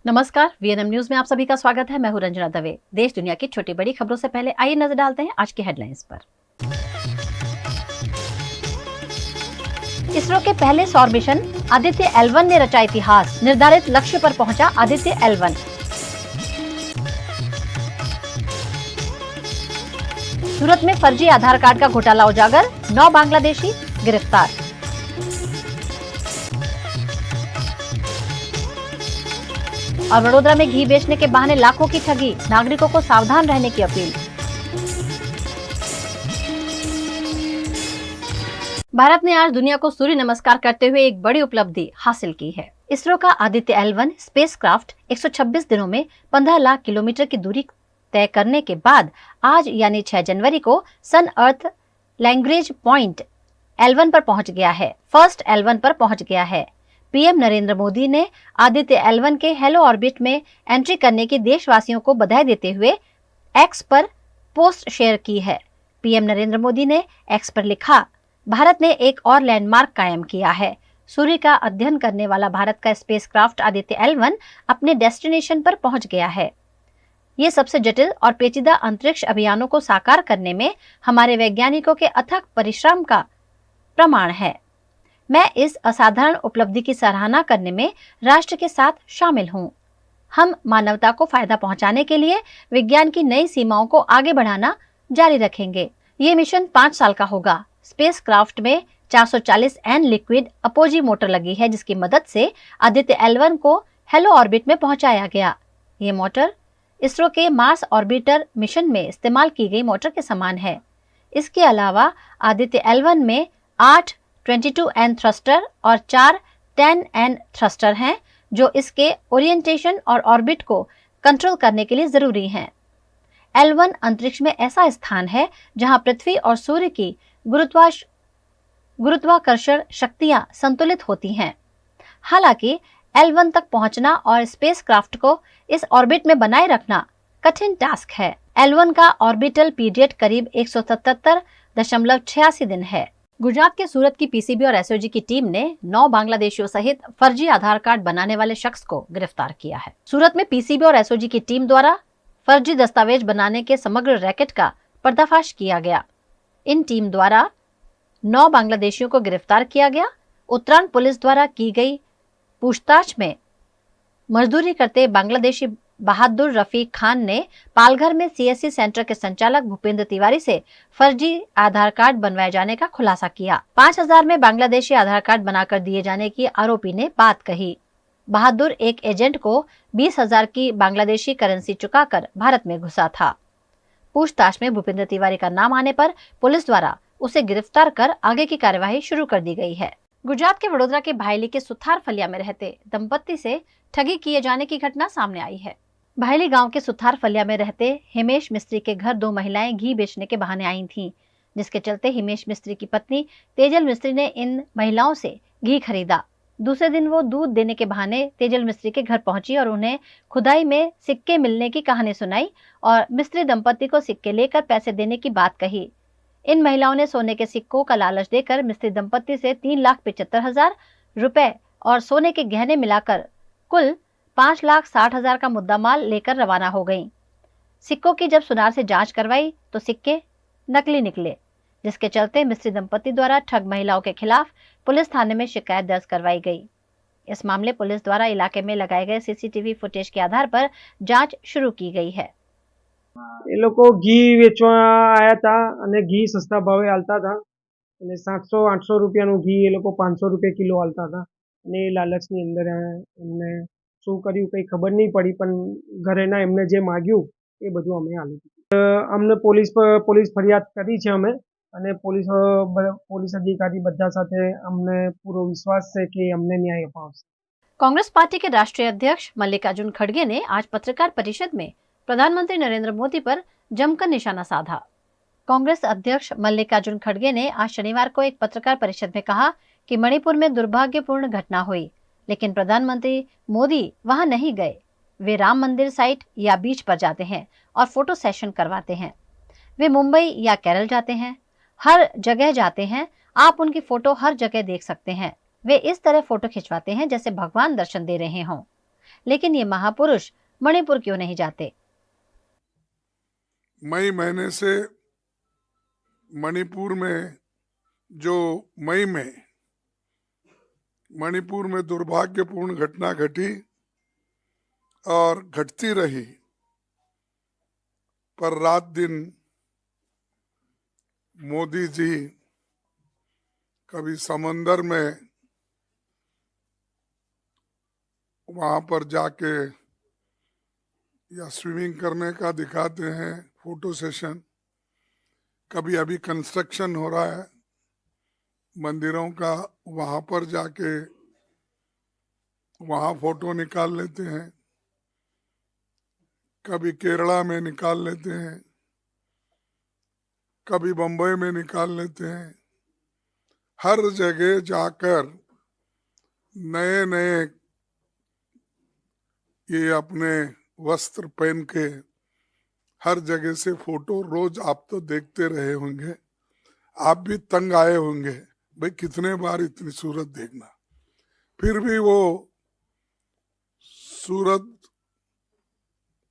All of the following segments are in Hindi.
नमस्कार, वीएनएम न्यूज में आप सभी का स्वागत है। मैं हूं रंजना दवे। देश दुनिया की छोटी बड़ी खबरों से पहले आइए नजर डालते हैं आज की हेडलाइंस पर। इसरो के पहले सौर मिशन आदित्य L1 ने रचा इतिहास। निर्धारित लक्ष्य पर पहुंचा आदित्य L1। सूरत में फर्जी आधार कार्ड का घोटाला उजागर, 9 बांग्लादेशी गिरफ्तार। और वडोदरा में घी बेचने के बहाने लाखों की ठगी, नागरिकों को सावधान रहने की अपील। भारत ने आज दुनिया को सूर्य नमस्कार करते हुए एक बड़ी उपलब्धि हासिल की है। इसरो का आदित्य L1 स्पेसक्राफ्ट 126 दिनों में 15 लाख किलोमीटर की दूरी तय करने के बाद आज यानी 6 जनवरी को सन अर्थ लैग्रेंज पॉइंट L1 पर पहुंच गया है। फर्स्ट L1 पर पहुंच गया है। पीएम नरेंद्र मोदी ने आदित्य L1 के हेलो ऑर्बिट में एंट्री करने की देशवासियों को बधाई देते हुए एक्स पर पोस्ट शेयर की है। पीएम नरेंद्र मोदी ने एक्स पर लिखा, भारत ने एक और लैंडमार्क कायम किया है। सूर्य का अध्ययन करने वाला भारत का स्पेसक्राफ्ट आदित्य L1 अपने डेस्टिनेशन पर पहुंच गया है। ये सबसे जटिल और पेचीदा अंतरिक्ष अभियानों को साकार करने में हमारे वैज्ञानिकों के अथक परिश्रम का प्रमाण है। मैं इस असाधारण उपलब्धि की सराहना करने में राष्ट्र के साथ शामिल हूं। हम मानवता को फायदा पहुंचाने के लिए विज्ञान की नई सीमाओं को आगे बढ़ाना जारी रखेंगे। ये मिशन 5 साल का होगा। स्पेसक्राफ्ट में 440 N लिक्विड अपोजी मोटर लगी है, जिसकी मदद से आदित्य L1 को हेलो ऑर्बिट में पहुंचाया गया। ये मोटर इसरो के मार्स ऑर्बिटर मिशन में इस्तेमाल की गई मोटर के समान है। इसके अलावा आदित्य L1 में 8 22N थ्रस्टर और 4 10N थ्रस्टर हैं, जो इसके ओरिएंटेशन और ऑर्बिट को कंट्रोल करने के लिए जरूरी हैं। L1 अंतरिक्ष में ऐसा स्थान है जहां पृथ्वी और सूर्य की गुरुत्वाकर्षण शक्तियां संतुलित होती हैं। हालांकि L1 तक पहुंचना और स्पेसक्राफ्ट को इस ऑर्बिट में बनाए रखना कठिन टास्क है। L1 का ऑर्बिटल पीरियड करीब 177.86 दिन है। गुजरात के सूरत की पीसीबी और एसओजी की टीम ने 9 बांग्लादेशियों सहित फर्जी आधार कार्ड बनाने वाले शख्स को गिरफ्तार किया है। सूरत में पीसीबी और एसओजी की टीम द्वारा फर्जी दस्तावेज बनाने के समग्र रैकेट का पर्दाफाश किया गया। इन टीम द्वारा 9 बांग्लादेशियों को गिरफ्तार किया गया। उत्तराखंड पुलिस द्वारा की गई पूछताछ में मजदूरी करते बांग्लादेशी बहादुर रफीक खान ने पालघर में सीएससी सेंटर के संचालक भूपेंद्र तिवारी से फर्जी आधार कार्ड बनवाए जाने का खुलासा किया। 5000 में बांग्लादेशी आधार कार्ड बनाकर दिए जाने की आरोपी ने बात कही। बहादुर एक एजेंट को 20,000 की बांग्लादेशी करेंसी चुकाकर भारत में घुसा था। पूछताछ में भूपेंद्र तिवारी का नाम आने पर पुलिस द्वारा उसे गिरफ्तार कर आगे की कार्यवाही शुरू कर दी गई है। गुजरात के वडोदरा के भायली के सुथार फलिया में रहते दंपत्ति से ठगी किए जाने की घटना सामने आई है। भायली गांव के सुथार फलिया में रहते हिमेश मिस्त्री के घर 2 महिलाएं घी बेचने के बहाने आई थीं, जिसके चलते हिमेश मिस्त्री की पत्नी तेजल मिस्त्री ने इन महिलाओं से घी खरीदा। दूसरे दिन वो दूध देने के बहाने तेजल मिस्त्री के घर पहुंची और उन्हें खुदाई में सिक्के मिलने की कहानी सुनाई और मिस्त्री दंपत्ति को सिक्के लेकर पैसे देने की बात कही। इन महिलाओं ने सोने के सिक्कों का लालच देकर मिस्त्री दंपत्ति से 3,75,000 रुपए और सोने के गहने मिलाकर कुल 5,60,000 का मुद्दामाल लेकर रवाना हो गईं। सिक्कों की जब सुनार से जांच करवाई तो सिक्के नकली निकले, जिसके चलते मिस्त्री दंपत्ति द्वारा ठग महिलाओं के खिलाफ पुलिस थाने में शिकायत दर्ज करवाई गई। इस मामले पुलिस द्वारा इलाके में लगाए गए सीसीटीवी फुटेज के आधार पर जांच शुरू की गई है। એ લોકો ઘી વેચવા આયા હતા અને ઘી સસ્તા ભાવે આલતા હતા અને 700-800 રૂપિયાનું ઘી એ લોકો 500 રૂપિયા કિલો આલતા હતા અને એ લાલચની અંદર એમને શું કર્યું કંઈ ખબર નહીં પડી, પણ ઘરેના એમને જે માગ્યું એ બધું અમે આલી દીધું। અમને પોલીસ ફરિયાદ કરી છે અમે અને પોલીસ અધિકારી બધા સાથે અમને પૂરો વિશ્વાસ છે કે અમને ન્યાય અપાવશે। कांग्रेस पार्टी के राष्ट्रीय अध्यक्ष मल्लिकार्जुन खड़गे ने आज पत्रकार परिषद में प्रधानमंत्री नरेंद्र मोदी पर जमकर निशाना साधा। कांग्रेस अध्यक्ष मल्लिकार्जुन खड़गे ने आज शनिवार को एक पत्रकार परिषद में कहा कि मणिपुर में दुर्भाग्यपूर्ण घटना हुई, लेकिन प्रधानमंत्री मोदी वहां नहीं गए। वे राम मंदिर साइट या बीच पर जाते हैं और फोटो सेशन करवाते हैं। वे मुंबई या केरल जाते हैं, हर जगह जाते हैं। आप उनकी फोटो हर जगह देख सकते हैं। वे इस तरह फोटो खिंचवाते हैं जैसे भगवान दर्शन दे रहे हों। लेकिन ये महापुरुष मणिपुर क्यों नहीं जाते? मई महीने से मणिपुर में जो मई में मणिपुर में दुर्भाग्यपूर्ण घटना घटी और घटती रही, पर रात दिन मोदी जी कभी समंदर में वहां पर जाके या स्विमिंग करने का दिखाते हैं फोटो सेशन, कभी अभी कंस्ट्रक्शन हो रहा है मंदिरों का, वहां पर जाके वहां फोटो निकाल लेते हैं, कभी केरला में निकाल लेते हैं, कभी बम्बई में निकाल लेते हैं। हर जगह जाकर नए नए ये अपने वस्त्र पहन के हर जगह से फोटो रोज आप तो देखते रहे होंगे, आप भी तंग आए होंगे, भाई कितने बार इतनी सूरत देखना। फिर भी वो सूरत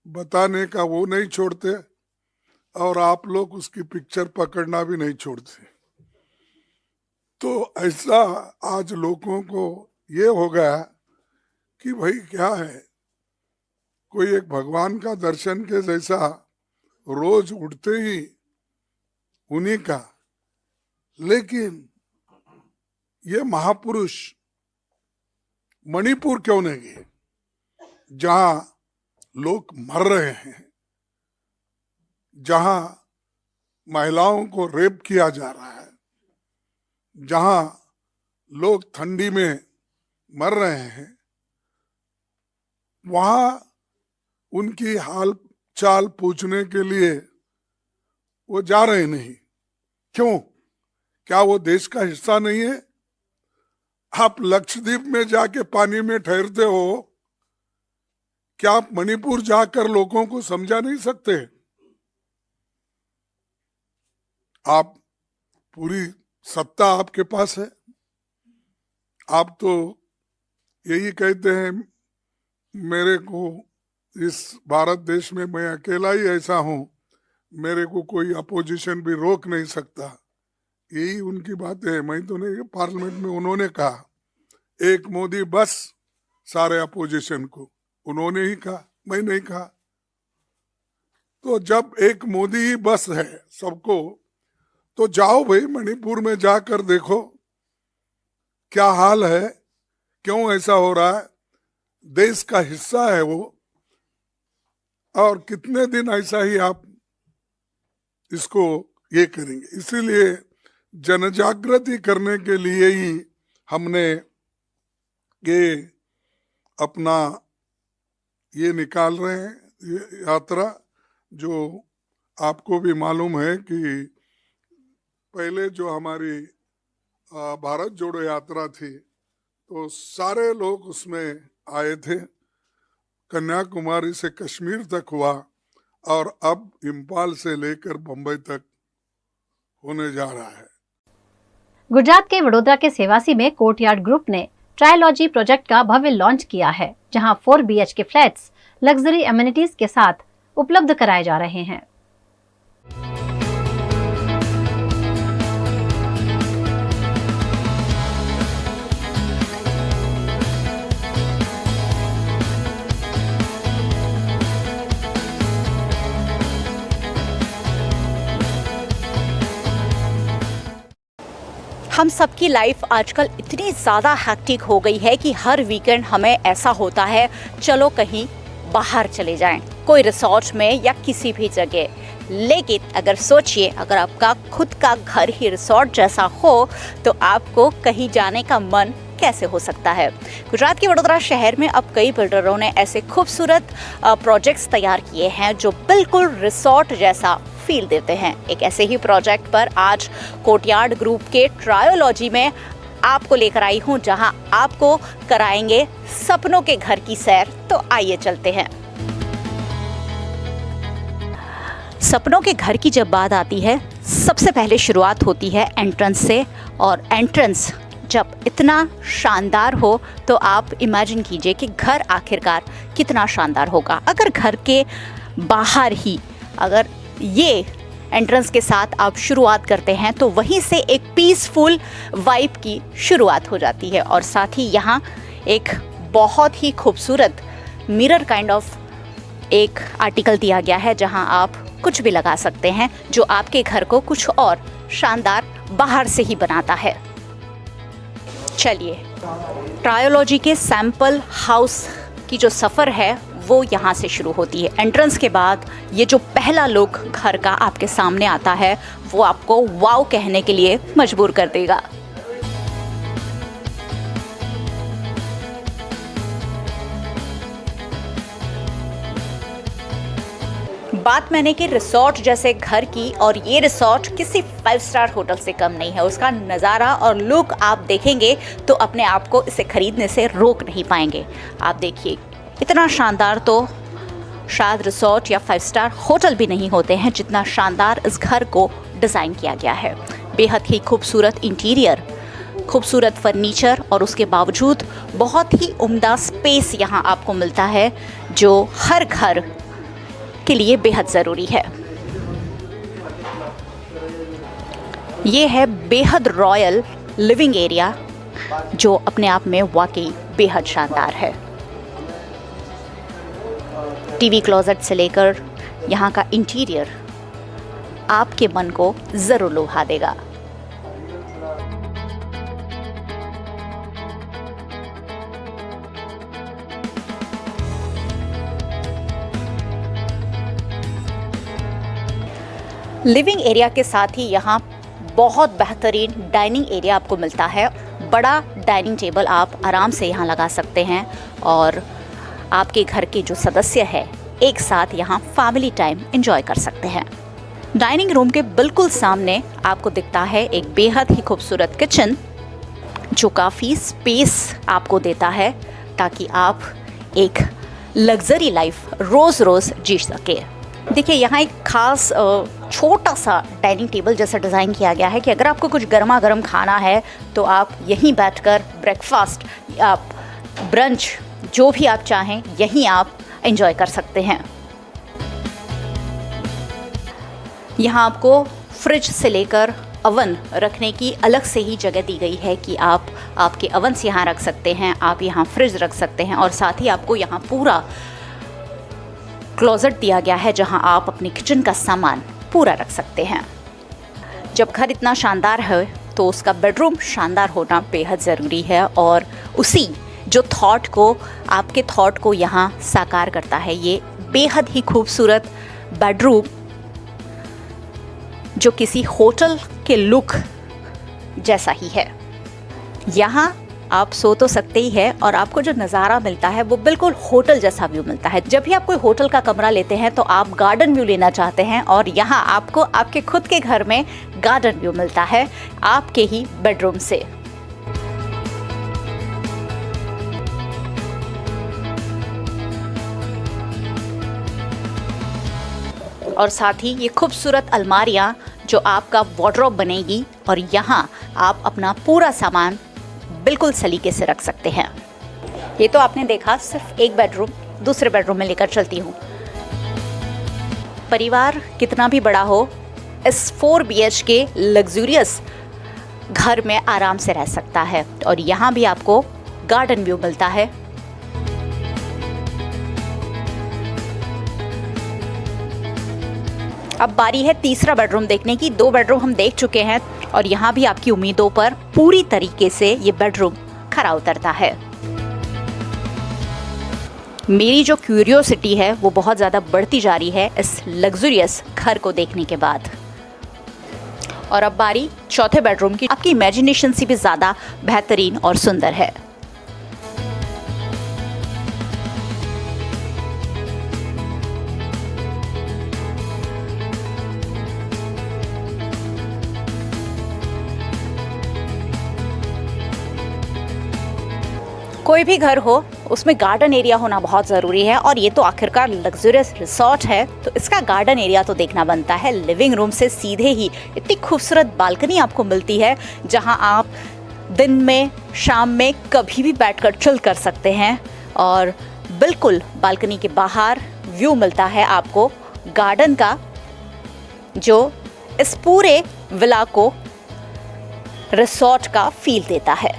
बताने का वो नहीं छोड़ते और आप लोग उसकी पिक्चर पकड़ना भी नहीं छोड़ते। तो ऐसा आज लोगों को ये हो गया कि भाई क्या है, कोई एक भगवान का दर्शन के जैसा रोज उठते ही उन्हीं का। लेकिन ये महापुरुष मणिपुर क्यों नहीं गए, जहां लोग मर रहे हैं, जहां महिलाओं को रेप किया जा रहा है, जहां लोग ठंडी में मर रहे हैं, वहां उनकी हाल चाल पूछने के लिए वो जा रहे नहीं। क्यों? क्या वो देश का हिस्सा नहीं है? आप लक्षद्वीप में जाके पानी में ठहरते हो, क्या आप मणिपुर जाकर लोगों को समझा नहीं सकते? आप पूरी सत्ता आपके पास है, आप तो यही कहते हैं मेरे को इस भारत देश में मैं अकेला ही ऐसा हूं, मेरे को कोई अपोजिशन भी रोक नहीं सकता। यही उनकी बात है। मैं तो नहीं, पार्लियामेंट में उन्होंने कहा एक मोदी बस सारे अपोजिशन को, उन्होंने ही कहा, मैं नहीं कहा। तो जब एक मोदी ही बस है सबको, तो जाओ भाई मणिपुर में जाकर देखो क्या हाल है, क्यों ऐसा हो रहा है। देश का हिस्सा है वो, और कितने दिन ऐसा ही आप इसको ये करेंगे। इसीलिए जनजागृति करने के लिए ही हमने ये अपना ये निकाल रहे हैं, ये यात्रा। जो आपको भी मालूम है कि पहले जो हमारी भारत जोड़ो यात्रा थी, तो सारे लोग उसमें आए थे, कन्याकुमारी से कश्मीर तक हुआ, और अब इम्फाल से लेकर बम्बई तक होने जा रहा है। गुजरात के वडोदरा के सेवासी में कोर्टयार्ड ग्रुप ने ट्रायोलॉजी प्रोजेक्ट का भव्य लॉन्च किया है, जहां 4 BHK फ्लैट्स लग्जरी एमिनिटीज के साथ उपलब्ध कराए जा रहे हैं। हम सबकी लाइफ आजकल इतनी ज़्यादा हैक्टिक हो गई है कि हर वीकेंड हमें ऐसा होता है चलो कहीं बाहर चले जाएं, कोई रिसोर्ट में या किसी भी जगह। लेकिन अगर सोचिए, अगर आपका खुद का घर ही रिसोर्ट जैसा हो तो आपको कहीं जाने का मन कैसे हो सकता है। गुजरात के वडोदरा शहर में अब कई बिल्डरों ने ऐसे खूबसूरत प्रोजेक्ट्स तैयार किए हैं जो बिल्कुल रिसोर्ट जैसा फील देते हैं। एक ऐसे ही प्रोजेक्ट पर आज कोर्टयार्ड ग्रुप के ट्रायोलॉजी में आपको लेकर आई हूं, जहां आपको कराएंगे सपनों के घर की सैर। तो आइए चलते हैं। सपनों के घर की जब बात आती है, सबसे पहले शुरुआत होती है एंट्रेंस से, और एंट्रेंस जब इतना शानदार हो तो आप इमेजिन कीजिए कि घर आखिरकार कितना शानदार होगा। अगर घर के बाहर ही अगर ये एंट्रेंस के साथ आप शुरुआत करते हैं तो वहीं से एक पीसफुल वाइब की शुरुआत हो जाती है। और साथ ही यहाँ एक बहुत ही खूबसूरत मिरर काइंड ऑफ एक आर्टिकल दिया गया है जहाँ आप कुछ भी लगा सकते हैं जो आपके घर को कुछ और शानदार बाहर से ही बनाता है। चलिए, ट्रायोलॉजी के सैंपल हाउस की जो सफ़र है वो यहाँ से शुरू होती है। एंट्रेंस के बाद ये जो पहला लुक घर का आपके सामने आता है वो आपको वाव कहने के लिए मजबूर कर देगा। बात मैंने कि रिसोर्ट जैसे घर की, और ये रिसोर्ट किसी 5 स्टार होटल से कम नहीं है। उसका नज़ारा और लुक आप देखेंगे तो अपने आप को इसे खरीदने से रोक नहीं पाएंगे। आप देखिए, इतना शानदार तो शायद रिसोर्ट या 5 स्टार होटल भी नहीं होते हैं जितना शानदार इस घर को डिज़ाइन किया गया है। बेहद ही खूबसूरत इंटीरियर, खूबसूरत फर्नीचर और उसके बावजूद बहुत ही उम्दा स्पेस यहाँ आपको मिलता है जो हर घर के लिए बेहद ज़रूरी है। ये है बेहद रॉयल लिविंग एरिया जो अपने आप में वाकई बेहद शानदार है। टीवी क्लोजेट से लेकर यहाँ का इंटीरियर आपके मन को ज़रूर लुभा देगा। लिविंग एरिया के साथ ही यहाँ बहुत बेहतरीन डाइनिंग एरिया आपको मिलता है। बड़ा डाइनिंग टेबल आप आराम से यहाँ लगा सकते हैं और आपके घर के जो सदस्य हैं एक साथ यहाँ फैमिली टाइम एंजॉय कर सकते हैं। डाइनिंग रूम के बिल्कुल सामने आपको दिखता है एक बेहद ही खूबसूरत किचन जो काफ़ी स्पेस आपको देता है ताकि आप एक लग्जरी लाइफ रोज़ रोज़ जी सके। देखिए, यहाँ एक खास छोटा सा डाइनिंग टेबल जैसा डिज़ाइन किया गया है कि अगर आपको कुछ गर्मा गर्म खाना है तो आप यहीं बैठकर ब्रेकफास्ट या ब्रंच जो भी आप चाहें यहीं आप एंजॉय कर सकते हैं। यहाँ आपको फ्रिज से लेकर अवन रखने की अलग से ही जगह दी गई है कि आप आपके अवन्स यहाँ रख सकते हैं, आप यहाँ फ्रिज रख सकते हैं और साथ ही आपको यहाँ पूरा क्लोजेट दिया गया है जहाँ आप अपने किचन का सामान पूरा रख सकते हैं। जब घर इतना शानदार है तो उसका बेडरूम शानदार होना बेहद ज़रूरी है और उसी जो आपके थॉट को यहाँ साकार करता है। ये बेहद ही खूबसूरत बेडरूम जो किसी होटल के लुक जैसा ही है। यहाँ आप सो तो सकते ही है और आपको जो नज़ारा मिलता है वो बिल्कुल होटल जैसा व्यू मिलता है। जब भी आप कोई होटल का कमरा लेते हैं तो आप गार्डन व्यू लेना चाहते हैं और यहाँ आपको आपके खुद के घर में गार्डन व्यू मिलता है आपके ही बेडरूम से। और साथ ही ये खूबसूरत अलमारियाँ जो आपका वार्डरोब बनेगी और यहाँ आप अपना पूरा सामान बिल्कुल सलीके से रख सकते हैं। ये तो आपने देखा सिर्फ एक बेडरूम, दूसरे बेडरूम में लेकर चलती हूँ। परिवार कितना भी बड़ा हो, इस 4 BHK लग्जूरियस घर में आराम से रह सकता है और यहाँ भी आपको गार्डन व्यू मिलता है। अब बारी है तीसरा बेडरूम देखने की। 2 बेडरूम हम देख चुके हैं और यहाँ भी आपकी उम्मीदों पर पूरी तरीके से ये बेडरूम खरा उतरता है। मेरी जो क्यूरियोसिटी है वो बहुत ज़्यादा बढ़ती जा रही है इस लग्जूरियस घर को देखने के बाद। और अब बारी चौथे बेडरूम की। आपकी इमेजिनेशन से भी ज़्यादा बेहतरीन और सुंदर है। कोई भी घर हो उसमें गार्डन एरिया होना बहुत ज़रूरी है और ये तो आखिरकार लग्जरियस रिसोर्ट है तो इसका गार्डन एरिया तो देखना बनता है। लिविंग रूम से सीधे ही इतनी खूबसूरत बालकनी आपको मिलती है जहां आप दिन में, शाम में कभी भी बैठकर चिल कर सकते हैं और बिल्कुल बालकनी के बाहर व्यू मिलता है आपको गार्डन का, जो इस पूरे विला को रिसॉर्ट का फील देता है।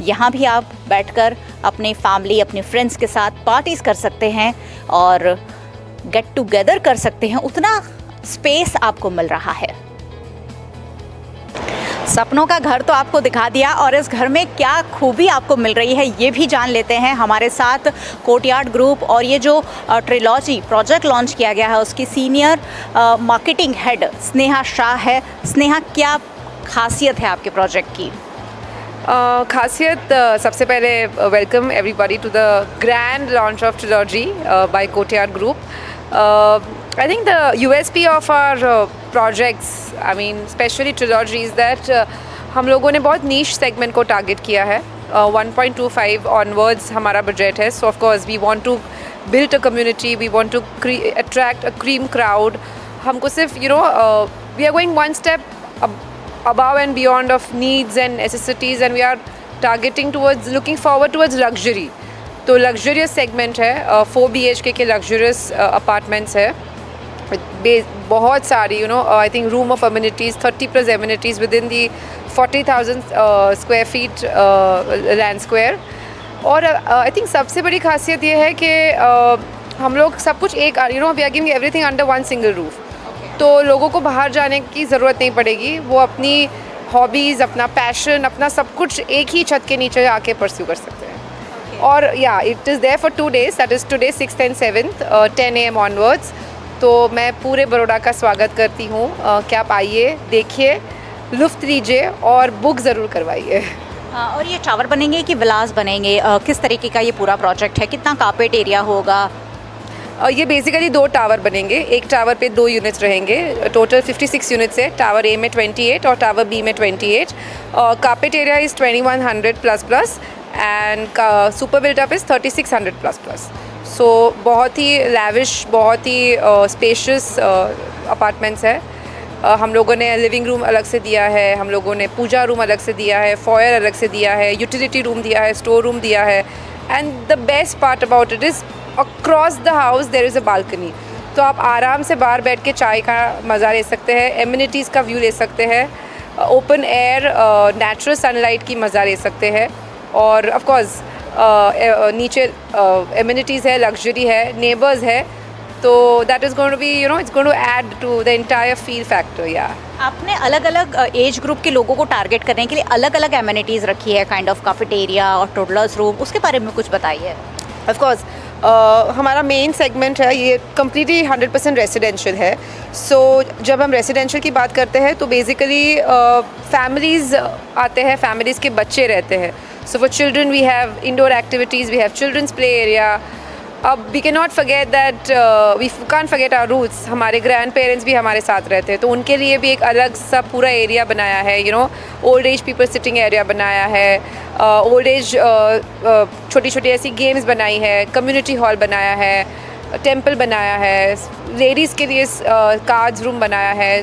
यहाँ भी आप बैठकर अपने फैमिली, अपने फ्रेंड्स के साथ पार्टीज कर सकते हैं और गेट टुगेदर कर सकते हैं, उतना स्पेस आपको मिल रहा है। सपनों का घर तो आपको दिखा दिया और इस घर में क्या खूबी आपको मिल रही है ये भी जान लेते हैं। हमारे साथ कोर्टयार्ड ग्रुप और ये जो ट्रिलॉजी प्रोजेक्ट लॉन्च किया गया है उसकी senior marketing head Sneha Shah है। स्नेहा, क्या खासियत है आपके प्रोजेक्ट की? खासियत सबसे पहले welcome everybody to the grand launch of trilogy by courtyard group. I think the USP of our projects, I mean especially trilogy, is that हम लोगों ने बहुत niche segment को target किया है। 1.25 onwards हमारा budget है, so of course we want to build a community, we want to attract a cream crowd। हमको सिर्फ we are going one step above and beyond of needs and necessities, and we are targeting towards, looking forward towards luxury। तो luxurious segment है, 4 BHK के luxurious apartments है, बहुत सारी I think room of amenities, 30+ amenities within the 40,000 square feet land square। और I think सबसे बड़ी खासियत ये है कि हम लोग सब कुछ एक we are giving everything under one single roof। तो लोगों को बाहर जाने की ज़रूरत नहीं पड़ेगी, वो अपनी हॉबीज़, अपना पैशन, अपना सब कुछ एक ही छत के नीचे आके परस्यू कर सकते हैं। और it is there for 2 days, that is today 6th and 7th 10 AM onwards। तो मैं पूरे बड़ौदा का स्वागत करती हूँ कि आप आइए, देखिए, लुत्फ़ लीजिए और बुक ज़रूर करवाइए। और ये टावर बनेंगे कि विलास बनेंगे, किस तरीके का ये पूरा प्रोजेक्ट है, कितना कारपेट एरिया होगा? ये बेसिकली 2 टावर बनेंगे, एक टावर पे 2 यूनिट्स रहेंगे, टोटल 56 यूनिट्स है, टावर ए में 28 और टावर बी में 28। Carpet area is 2100++ and super built up is 3600++। सो बहुत ही लैविश, बहुत ही स्पेशियस अपार्टमेंट्स है। हम लोगों ने लिविंग रूम अलग से दिया है, हम लोगों ने पूजा रूम अलग से दिया है, फॉयर अलग से दिया है, यूटिलिटी रूम दिया है, स्टोर रूम दिया है, and the best part about it is across the house there is a balcony. तो आप आराम से बाहर बैठ के चाय का मज़ा ले सकते हैं, एमिनिटीज़ का व्यू ले सकते हैं, ओपन एयर नेचुरल सनलाइट की मज़ा ले सकते हैं। और ऑफ कोर्स नीचे एमिनिटीज़ है, लग्जरी है, नेबर्स है, तो that is going to be it's going to add to the entire feel factor. या आपने अलग अलग एज ग्रुप के लोगों को टारगेट करने के लिए अलग अलग एमिनिटीज़ रखी है, काइंड ऑफ कैफेटेरिया और टोडलर्स रूम, उसके बारे में कुछ बताइए। ऑफ कोर्स हमारा मेन सेगमेंट है, ये कम्प्लीटली 100% रेसिडेंशियल है। सो जब हम रेसिडेंशियल की बात करते हैं तो बेसिकली फैमिलीज़ आते हैं, फैमिलीज़ के बच्चे रहते हैं। So for children we have indoor activities, we have childrens play area. अब we can not forget that, we can't forget our roots. हमारे ग्रैंड पेरेंट्स भी हमारे साथ रहते हैं, तो उनके लिए भी एक अलग सा पूरा एरिया बनाया है, old age people sitting area बनाया है, ओल्ड एज छोटी छोटी ऐसी गेम्स बनाई है, कम्युनिटी हॉल बनाया है, टेम्पल बनाया है, लेडीज़ के लिए कार्ड्स रूम बनाया है,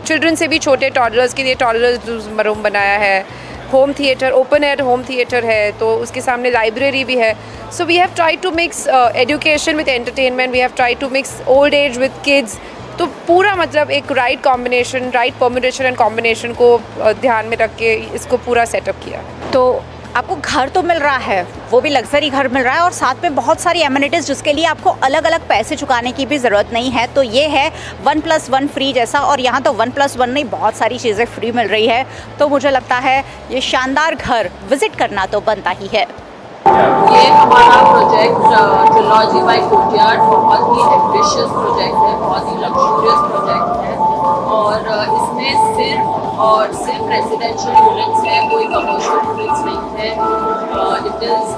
चिल्ड्रन से भी छोटे टॉडलर्स के लिए टॉडलर्स रूम बनाया है, home theatre, open air home theatre है, तो उसके सामने लाइब्रेरी भी है। So we have try to mix education with entertainment, we have try to mix old age with kids. तो पूरा मतलब एक right combination, right permutation and combination को ध्यान में रख के इसको पूरा सेटअप किया। तो आपको घर तो मिल रहा है, वो भी लग्जरी घर मिल रहा है, और साथ में बहुत सारी एमिनिटीज़ जिसके लिए आपको अलग अलग पैसे चुकाने की भी ज़रूरत नहीं है। तो ये है 1+1 फ्री जैसा, और यहाँ तो 1+1 नहीं, बहुत सारी चीज़ें फ्री मिल रही है। तो मुझे लगता है ये शानदार घर विज़िट करना तो बनता ही है। ये हमारा प्रोजेक्ट ट्रिलॉजी बाय कोर्टयार्ड बहुत ही एम्बिशियस प्रोजेक्ट है, बहुत ही लग्जूरियस प्रोजेक्ट है, और इसमें सिर्फ रेजिडेंशियल यूनिट्स है, कोई कमर्शियल यूनिट्स नहीं है। इट इज़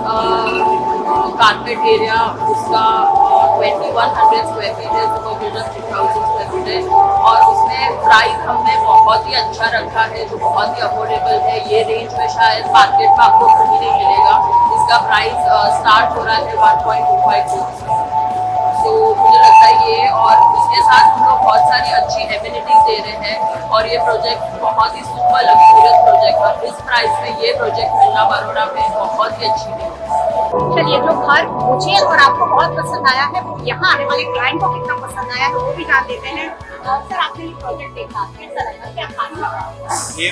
कारपेट एरिया, उसका 2100 स्क्वायर फीट है, सुपर बिल्डर 3000 स्क्वायर फीट है, और उसमें प्राइस हमने बहुत ही अच्छा रखा है, जो बहुत ही अफोर्डेबल है। ये रेंज में शायद मार्केट में आपको कहीं नहीं मिलेगा। इसका प्राइस स्टार्ट हो रहा है 1.25 से। तो मुझे लगता है ये, और इसके साथ हम लोग बहुत सारी अच्छी एमिनिटीज दे रहे हैं और ये प्रोजेक्ट बहुत ही सुपर लग्जूरियस प्रोजेक्ट और इस प्राइस में ये प्रोजेक्ट मिलना बड़ौदा में बहुत ही अच्छी है। चलिए, जो घर मुझे और आपको बहुत पसंद आया है वो यहाँ आने वाले क्लाइंट को कितना पसंद आया है वो भी जान लेते हैं। सर, आपने ये प्रोजेक्ट देखा, कैसा लगा, क्या खास लगा? ये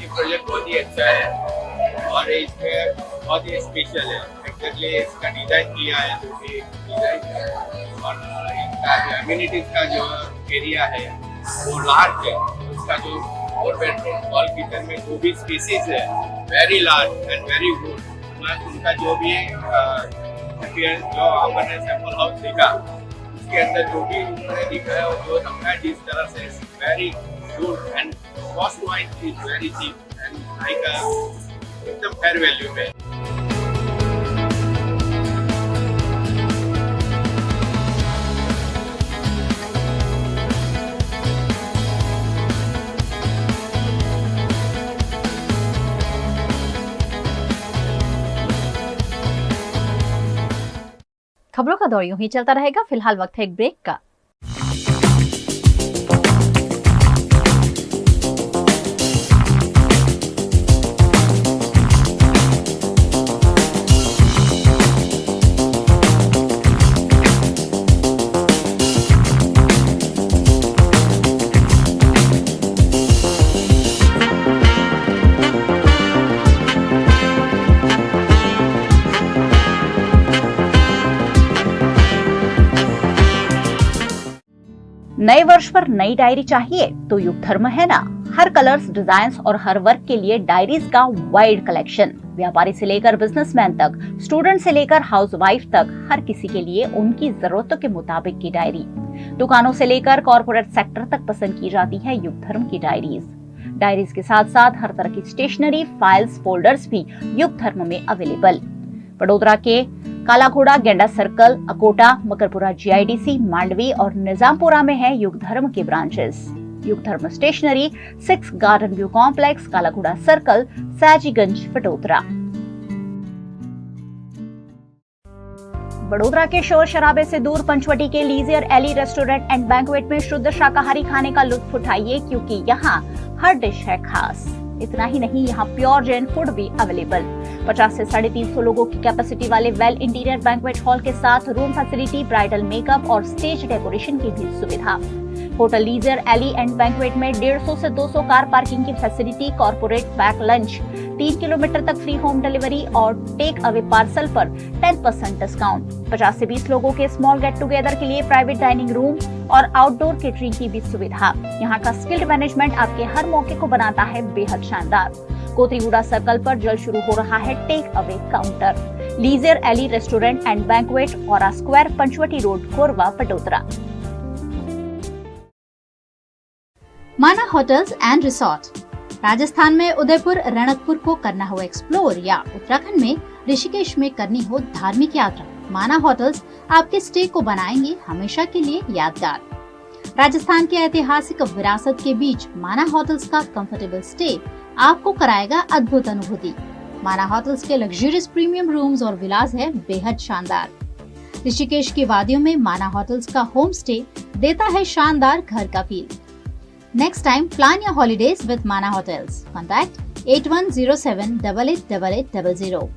प्रोजेक्ट बहुत ही अच्छा है और इसमें बहुत ही स्पेशल है। एक्चुअली इसका डिजाइन किया है जो कि डिजाइन है और इसका जो एम्यूनिटीज का जो एरिया है वो लार्ज है। उसका जो 4 बेडरूम हॉल किचन में जो भी स्पेसेस है very large and very good. उनका जो भी जो आपने सैंपल हाउस देखा उसके अंदर जो भी उन्होंने दिखा है और जो रखा है जिस तरह से very good and cost wise is very cheap and like एकदम फेयर वैल्यू पे। खबरों का दौर यूं ही चलता रहेगा। फिलहाल वक्त है एक ब्रेक का। नए वर्ष पर नई डायरी चाहिए तो युग धर्म है ना। हर कलर्स, डिजाइन्स और हर वर्क के लिए डायरीज का वाइड कलेक्शन। व्यापारी से लेकर बिजनेसमैन तक, स्टूडेंट से लेकर हाउसवाइफ तक, हर किसी के लिए उनकी जरूरतों के मुताबिक की डायरी। दुकानों से लेकर कॉर्पोरेट सेक्टर तक पसंद की जाती है युग धर्म की डायरीज। डायरीज के साथ साथ हर तरह की स्टेशनरी, फाइल्स, फोल्डर्स भी युग धर्म में अवेलेबल। बड़ोदरा के काला घोड़ा, गेंडा सर्कल, अकोटा, मकरपुरा GIDC, मांडवी और निजामपुरा में है युग धर्म के ब्रांचेस। युग धर्म स्टेशनरी, 6 गार्डन व्यू कॉम्प्लेक्स, काला घोड़ा सर्कल, सयाजीगंज, बड़ोदरा। बड़ोदरा के शोर शराबे से दूर पंचवटी के लीजियर एली रेस्टोरेंट एंड बैंक्वेट में शुद्ध शाकाहारी खाने का लुत्फ उठाइए, क्योंकि यहाँ हर डिश है खास। इतना ही नहीं, यहाँ प्योर जैन फूड भी अवेलेबल। 50 से 350 लोगों की कैपेसिटी वाले वेल इंटीरियर बैंक्वेट हॉल के साथ रूम फैसिलिटी, ब्राइडल मेकअप और स्टेज डेकोरेशन की भी सुविधा। Hotel leisure alley and banquet में 150 से 200 कार पार्किंग की facility, corporate pack lunch, 3 kilometre तक फ्री होम डिलीवरी और टेक अवे पार्सल पर 10% डिस्काउंट। 50 से 20 लोगों के स्मॉल गेट टुगेदर के लिए प्राइवेट डाइनिंग रूम और आउटडोर केटरिंग की भी सुविधा। यहाँ का स्किल्ड मैनेजमेंट आपके हर मौके को बनाता है बेहद शानदार। कोतरीगुड़ा सर्कल पर जल्द शुरू हो रहा है take away counter. Leisure alley restaurant and banquet, Aura Square, Panchvati road, Korba, Badodara. Mana hotels and resort. Rajasthan में उदयपुर, रणकपुर को करना हो एक्सप्लोर या उत्तराखंड में ऋषिकेश में करनी हो धार्मिक यात्रा, माना होटल्स आपके स्टे को बनाएंगे हमेशा के लिए यादगार। राजस्थान के ऐतिहासिक विरासत के बीच माना होटल्स का कंफर्टेबल स्टे आपको कराएगा अद्भुत अनुभूति। माना होटल्स के लग्जरियस प्रीमियम रूम्स और विलास है बेहद शानदार। ऋषिकेश की वादियों में माना होटल्स का होम स्टे देता है शानदार घर का feel. Next time, plan your holidays with Mana Hotels. Contact 8107 888800.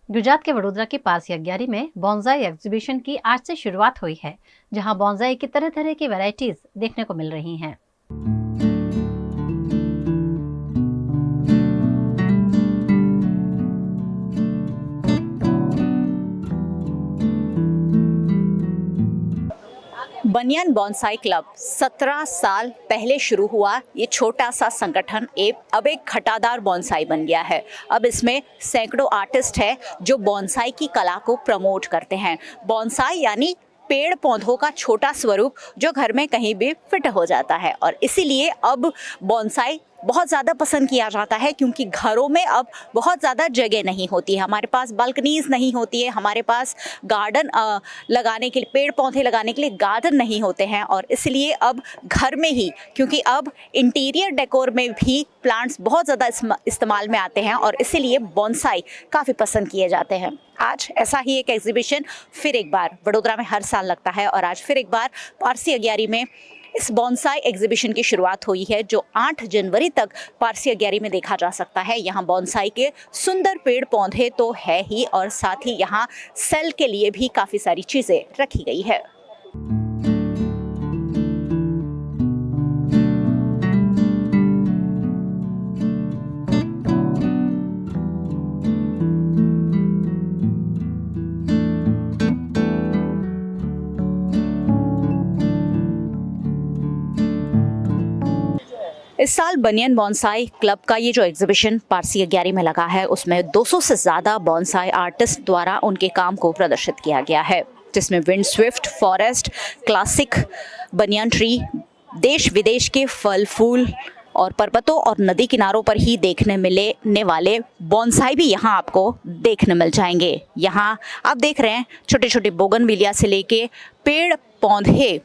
Gujarat के वडोदरा के पास यज्ञारी में बॉन्साई एग्जीबिशन की आज से शुरुआत हुई है, जहां बॉन्साई की तरह तरह की वैरायटीज देखने को मिल रही हैं। बनियान बॉन्साई क्लब 17 साल पहले शुरू हुआ। ये छोटा सा संगठन अब एक घटादार बॉन्साई बन गया है। अब इसमें सैकड़ों आर्टिस्ट हैं जो बॉन्साई की कला को प्रमोट करते हैं। बॉन्साई यानी पेड़ पौधों का छोटा स्वरूप जो घर में कहीं भी फिट हो जाता है, और इसीलिए अब बॉन्साई बहुत ज़्यादा पसंद किया जाता है, क्योंकि घरों में अब बहुत ज़्यादा जगह नहीं होती है, हमारे पास बालकनीज नहीं होती है, हमारे पास गार्डन लगाने के लिए, पेड़ पौधे लगाने के लिए गार्डन नहीं होते हैं, और इसलिए अब घर में ही, क्योंकि अब इंटीरियर डेकोर में भी प्लांट्स बहुत ज़्यादा इस्तेमाल में आते हैं, और इसीलिए बॉन्साई काफ़ी पसंद किए जाते हैं। आज ऐसा ही एक एग्जीबिशन फिर एक बार वडोदरा में हर साल लगता है, और आज फिर एक बार पारसी अग्यारी में इस बॉन्साई एग्जीबिशन की शुरुआत हुई है, जो 8 जनवरी तक पारसी अग्यारी में देखा जा सकता है। यहाँ बॉन्साई के सुंदर पेड़ पौधे तो है ही, और साथ ही यहाँ सेल के लिए भी काफ़ी सारी चीज़ें रखी गई है। इस साल बनियन बॉन्साई क्लब का ये जो एग्जीबिशन पारसी अग्यारी में लगा है, उसमें 200 से ज़्यादा बॉन्साई आर्टिस्ट द्वारा उनके काम को प्रदर्शित किया गया है, जिसमें wind Swift, forest, classic banyan tree, देश विदेश के फल फूल और पर्वतों और नदी किनारों पर ही देखने मिलने वाले बॉन्साई भी यहाँ आपको देखने मिल जाएंगे। यहाँ आप देख रहे हैं छोटे छोटे बोगनविलिया से लेके पेड़ पौधे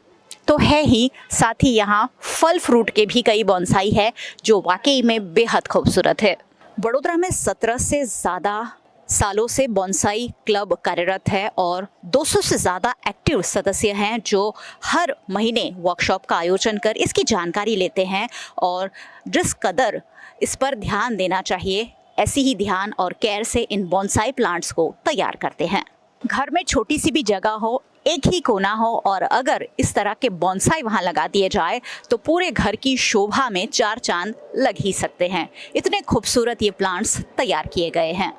तो है ही, साथ ही यहाँ फल फ्रूट के भी कई बॉन्साई है जो वाकई में बेहद खूबसूरत है। वडोदरा में 17 से ज़्यादा सालों से बॉन्साई क्लब कार्यरत है, और 200 से ज़्यादा एक्टिव सदस्य हैं जो हर महीने वर्कशॉप का आयोजन कर इसकी जानकारी लेते हैं, और जिस कदर इस पर ध्यान देना चाहिए, ऐसी ही ध्यान और केयर से इन बॉन्साई प्लांट्स को तैयार करते हैं। घर में छोटी सी भी जगह हो, एक ही कोना हो, और अगर इस तरह के बॉन्साई वहाँ लगा दिए जाए तो पूरे घर की शोभा में 4 चांद लग ही सकते हैं। इतने खूबसूरत ये प्लांट्स तैयार किए गए हैं।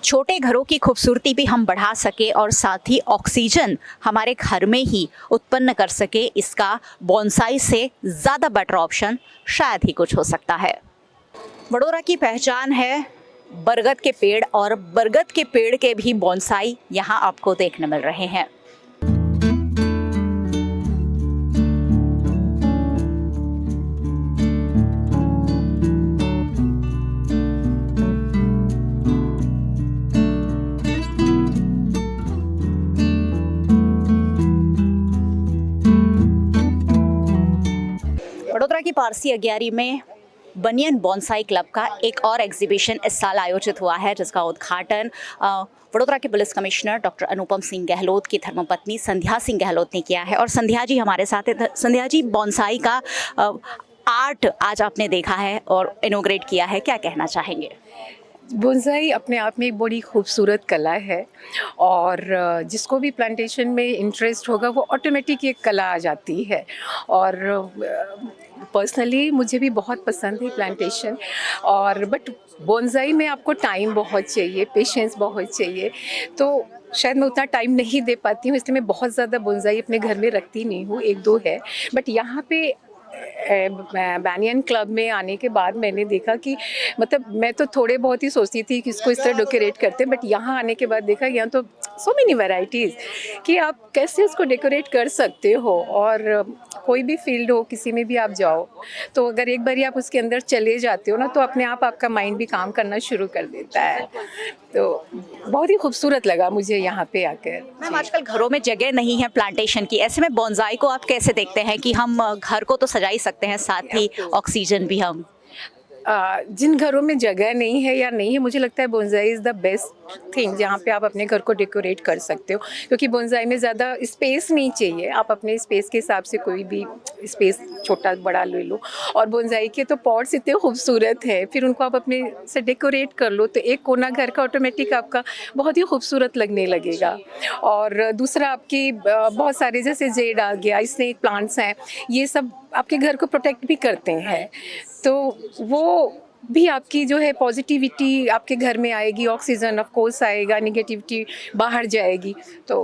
छोटे घरों की खूबसूरती भी हम बढ़ा सके और साथ ही ऑक्सीजन हमारे घर में ही उत्पन्न कर सके, इसका बॉन्साई से ज़्यादा बेटर ऑप्शन शायद ही कुछ हो सकता है। वडोदरा की पहचान है बरगद के पेड़, और बरगद के पेड़ के भी बॉन्साई यहाँ आपको देखने मिल रहे हैं। वडोदरा की पारसी अग्यारी में बनियन बॉन्साई क्लब का एक और एग्जीबिशन इस साल आयोजित हुआ है, जिसका उद्घाटन वडोदरा के police commissioner doctor Anupam Singh Gehlot की धर्मपत्नी संध्या सिंह गहलोत ने किया है। और संध्या जी हमारे साथ है। संध्या जी, बॉन्साई का आर्ट आज आपने देखा है और इनोग्रेट किया है, क्या कहना चाहेंगे? बोनसाई अपने आप में एक बड़ी खूबसूरत कला है, और जिसको भी प्लांटेशन में इंटरेस्ट होगा वो ऑटोमेटिक एक कला आ जाती है। और पर्सनली मुझे भी बहुत पसंद है प्लांटेशन, और बट बोनसाई में आपको टाइम बहुत चाहिए, पेशेंस बहुत चाहिए, तो शायद मैं उतना टाइम नहीं दे पाती हूँ, इसलिए मैं बहुत ज़्यादा बोनसाई अपने घर में रखती नहीं हूँ, 1-2 है। बट यहाँ पे बैनियन क्लब में आने के बाद मैंने देखा कि मतलब मैं तो थोड़े बहुत ही सोचती थी कि इसको इस तरह डेकोरेट करते हैं, बट यहाँ आने के बाद देखा यहाँ तो सो मेनी वैराइटीज़ कि आप कैसे उसको डेकोरेट कर सकते हो। और कोई भी फील्ड हो, किसी में भी आप जाओ, तो अगर एक बार आप उसके अंदर चले जाते हो ना, तो अपने आप आपका माइंड भी काम करना शुरू कर देता है। तो बहुत ही खूबसूरत लगा मुझे यहाँ पे आकर। मैम, आजकल घरों में जगह नहीं है प्लांटेशन की, ऐसे में बॉन्साई को आप कैसे देखते हैं कि हम घर को तो सजा ही सकते हैं, साथ ही ऑक्सीजन भी हम जिन घरों में जगह नहीं है या नहीं है, मुझे लगता है bonsai is the best thing जहाँ पे आप अपने घर को डेकोरेट कर सकते हो, क्योंकि बोनसाई में ज़्यादा स्पेस नहीं चाहिए। आप अपने स्पेस के हिसाब से कोई भी स्पेस छोटा बड़ा ले लो, और बोनसाई के तो पॉट्स इतने खूबसूरत है, फिर उनको आप अपने से डेकोरेट कर लो तो एक कोना घर का ऑटोमेटिक आपका बहुत ही खूबसूरत लगने लगेगा। और दूसरा आपकी बहुत सारे जैसे जेड आ गया, स्नेक प्लांट्स हैं, ये सब आपके घर को प्रोटेक्ट भी करते हैं, तो वो भी आपकी जो है पॉजिटिविटी आपके घर में आएगी, ऑक्सीजन ऑफ कोर्स आएगा, निगेटिविटी बाहर जाएगी। तो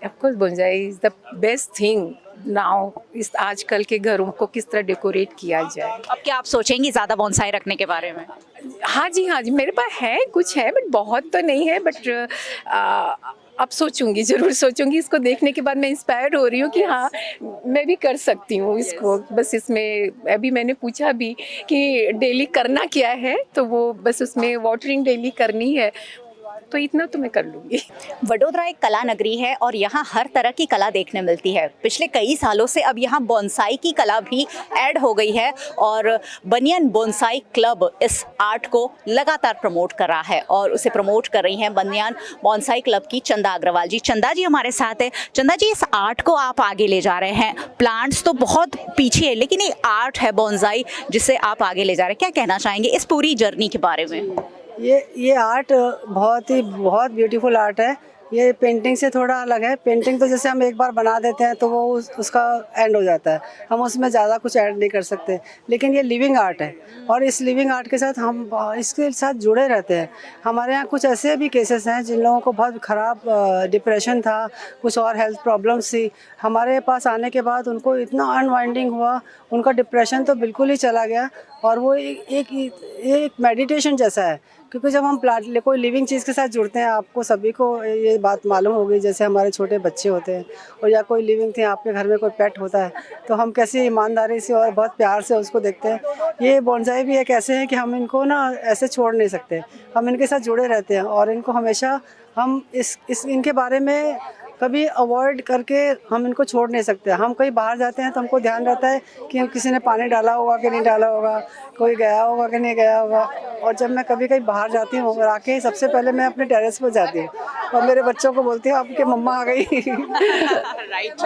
of course bonsai is the best thing now इस आजकल के घरों को किस तरह डेकोरेट किया जाए। अब क्या आप सोचेंगी ज़्यादा बॉन्साई रखने के बारे में? हाँ जी, मेरे पास है, कुछ है, बट बहुत तो नहीं है, बट अब सोचूंगी, ज़रूर सोचूंगी। इसको देखने के बाद मैं इंस्पायर हो रही हूँ कि हाँ, मैं भी कर सकती हूँ इसको। बस इसमें अभी मैंने पूछा भी कि डेली करना क्या है, तो वो बस उसमें वाटरिंग डेली करनी है, तो इतना तो मैं कर लूँगी। वडोदरा एक कला नगरी है और यहाँ हर तरह की कला देखने मिलती है। पिछले कई सालों से अब यहाँ बोनसाई की कला भी ऐड हो गई है और बनियन बोनसाई क्लब इस आर्ट को लगातार प्रमोट कर रहा है और उसे प्रमोट कर रही हैं बनियन बोनसाई क्लब की चंदा अग्रवाल जी। चंदा जी हमारे साथ है। चंदा जी, इस आर्ट को आप आगे ले जा रहे हैं। प्लांट्स तो बहुत पीछे है, लेकिन ये आर्ट है बोनसाई जिसे आप आगे ले जा रहे हैं। क्या कहना चाहेंगे इस पूरी जर्नी के बारे में? ये आर्ट बहुत ब्यूटीफुल आर्ट है। ये पेंटिंग से थोड़ा अलग है। पेंटिंग तो जैसे हम एक बार बना देते हैं तो वो उसका एंड हो जाता है, हम उसमें ज़्यादा कुछ ऐड नहीं कर सकते। लेकिन ये लिविंग आर्ट है और इस लिविंग आर्ट के साथ हम इसके साथ जुड़े रहते हैं। हमारे यहाँ कुछ ऐसे भी केसेस हैं जिन लोगों को बहुत ख़राब डिप्रेशन था, कुछ और हेल्थ प्रॉब्लम्स थी। हमारे पास आने के बाद उनको इतना अनवाइंडिंग हुआ, उनका डिप्रेशन तो बिल्कुल ही चला गया और वो एक मेडिटेशन जैसा है। क्योंकि जब हम कोई लिविंग चीज़ के साथ जुड़ते हैं, आपको सभी को ये बात मालूम होगी, जैसे हमारे छोटे बच्चे होते हैं और या कोई लिविंग थिंग, आपके घर में कोई पेट होता है, तो हम कैसे ईमानदारी से और बहुत प्यार से उसको देखते हैं। ये बोनसाई भी एक ऐसे हैं कि हम इनको ना ऐसे छोड़ नहीं सकते, हम इनके साथ जुड़े रहते हैं और इनको हमेशा हम इनके बारे में कभी अवॉइड करके हम इनको छोड़ नहीं सकते। हम कहीं बाहर जाते हैं तो हमको ध्यान रहता है कि किसी ने पानी डाला होगा कि नहीं डाला होगा, कोई गया होगा कि नहीं गया होगा। और जब मैं कभी कहीं बाहर जाती हूँ और आके सबसे पहले मैं अपने टेरेस पर जाती हूँ और मेरे बच्चों को बोलती हूँ आपकी मम्मा आ गई। राइट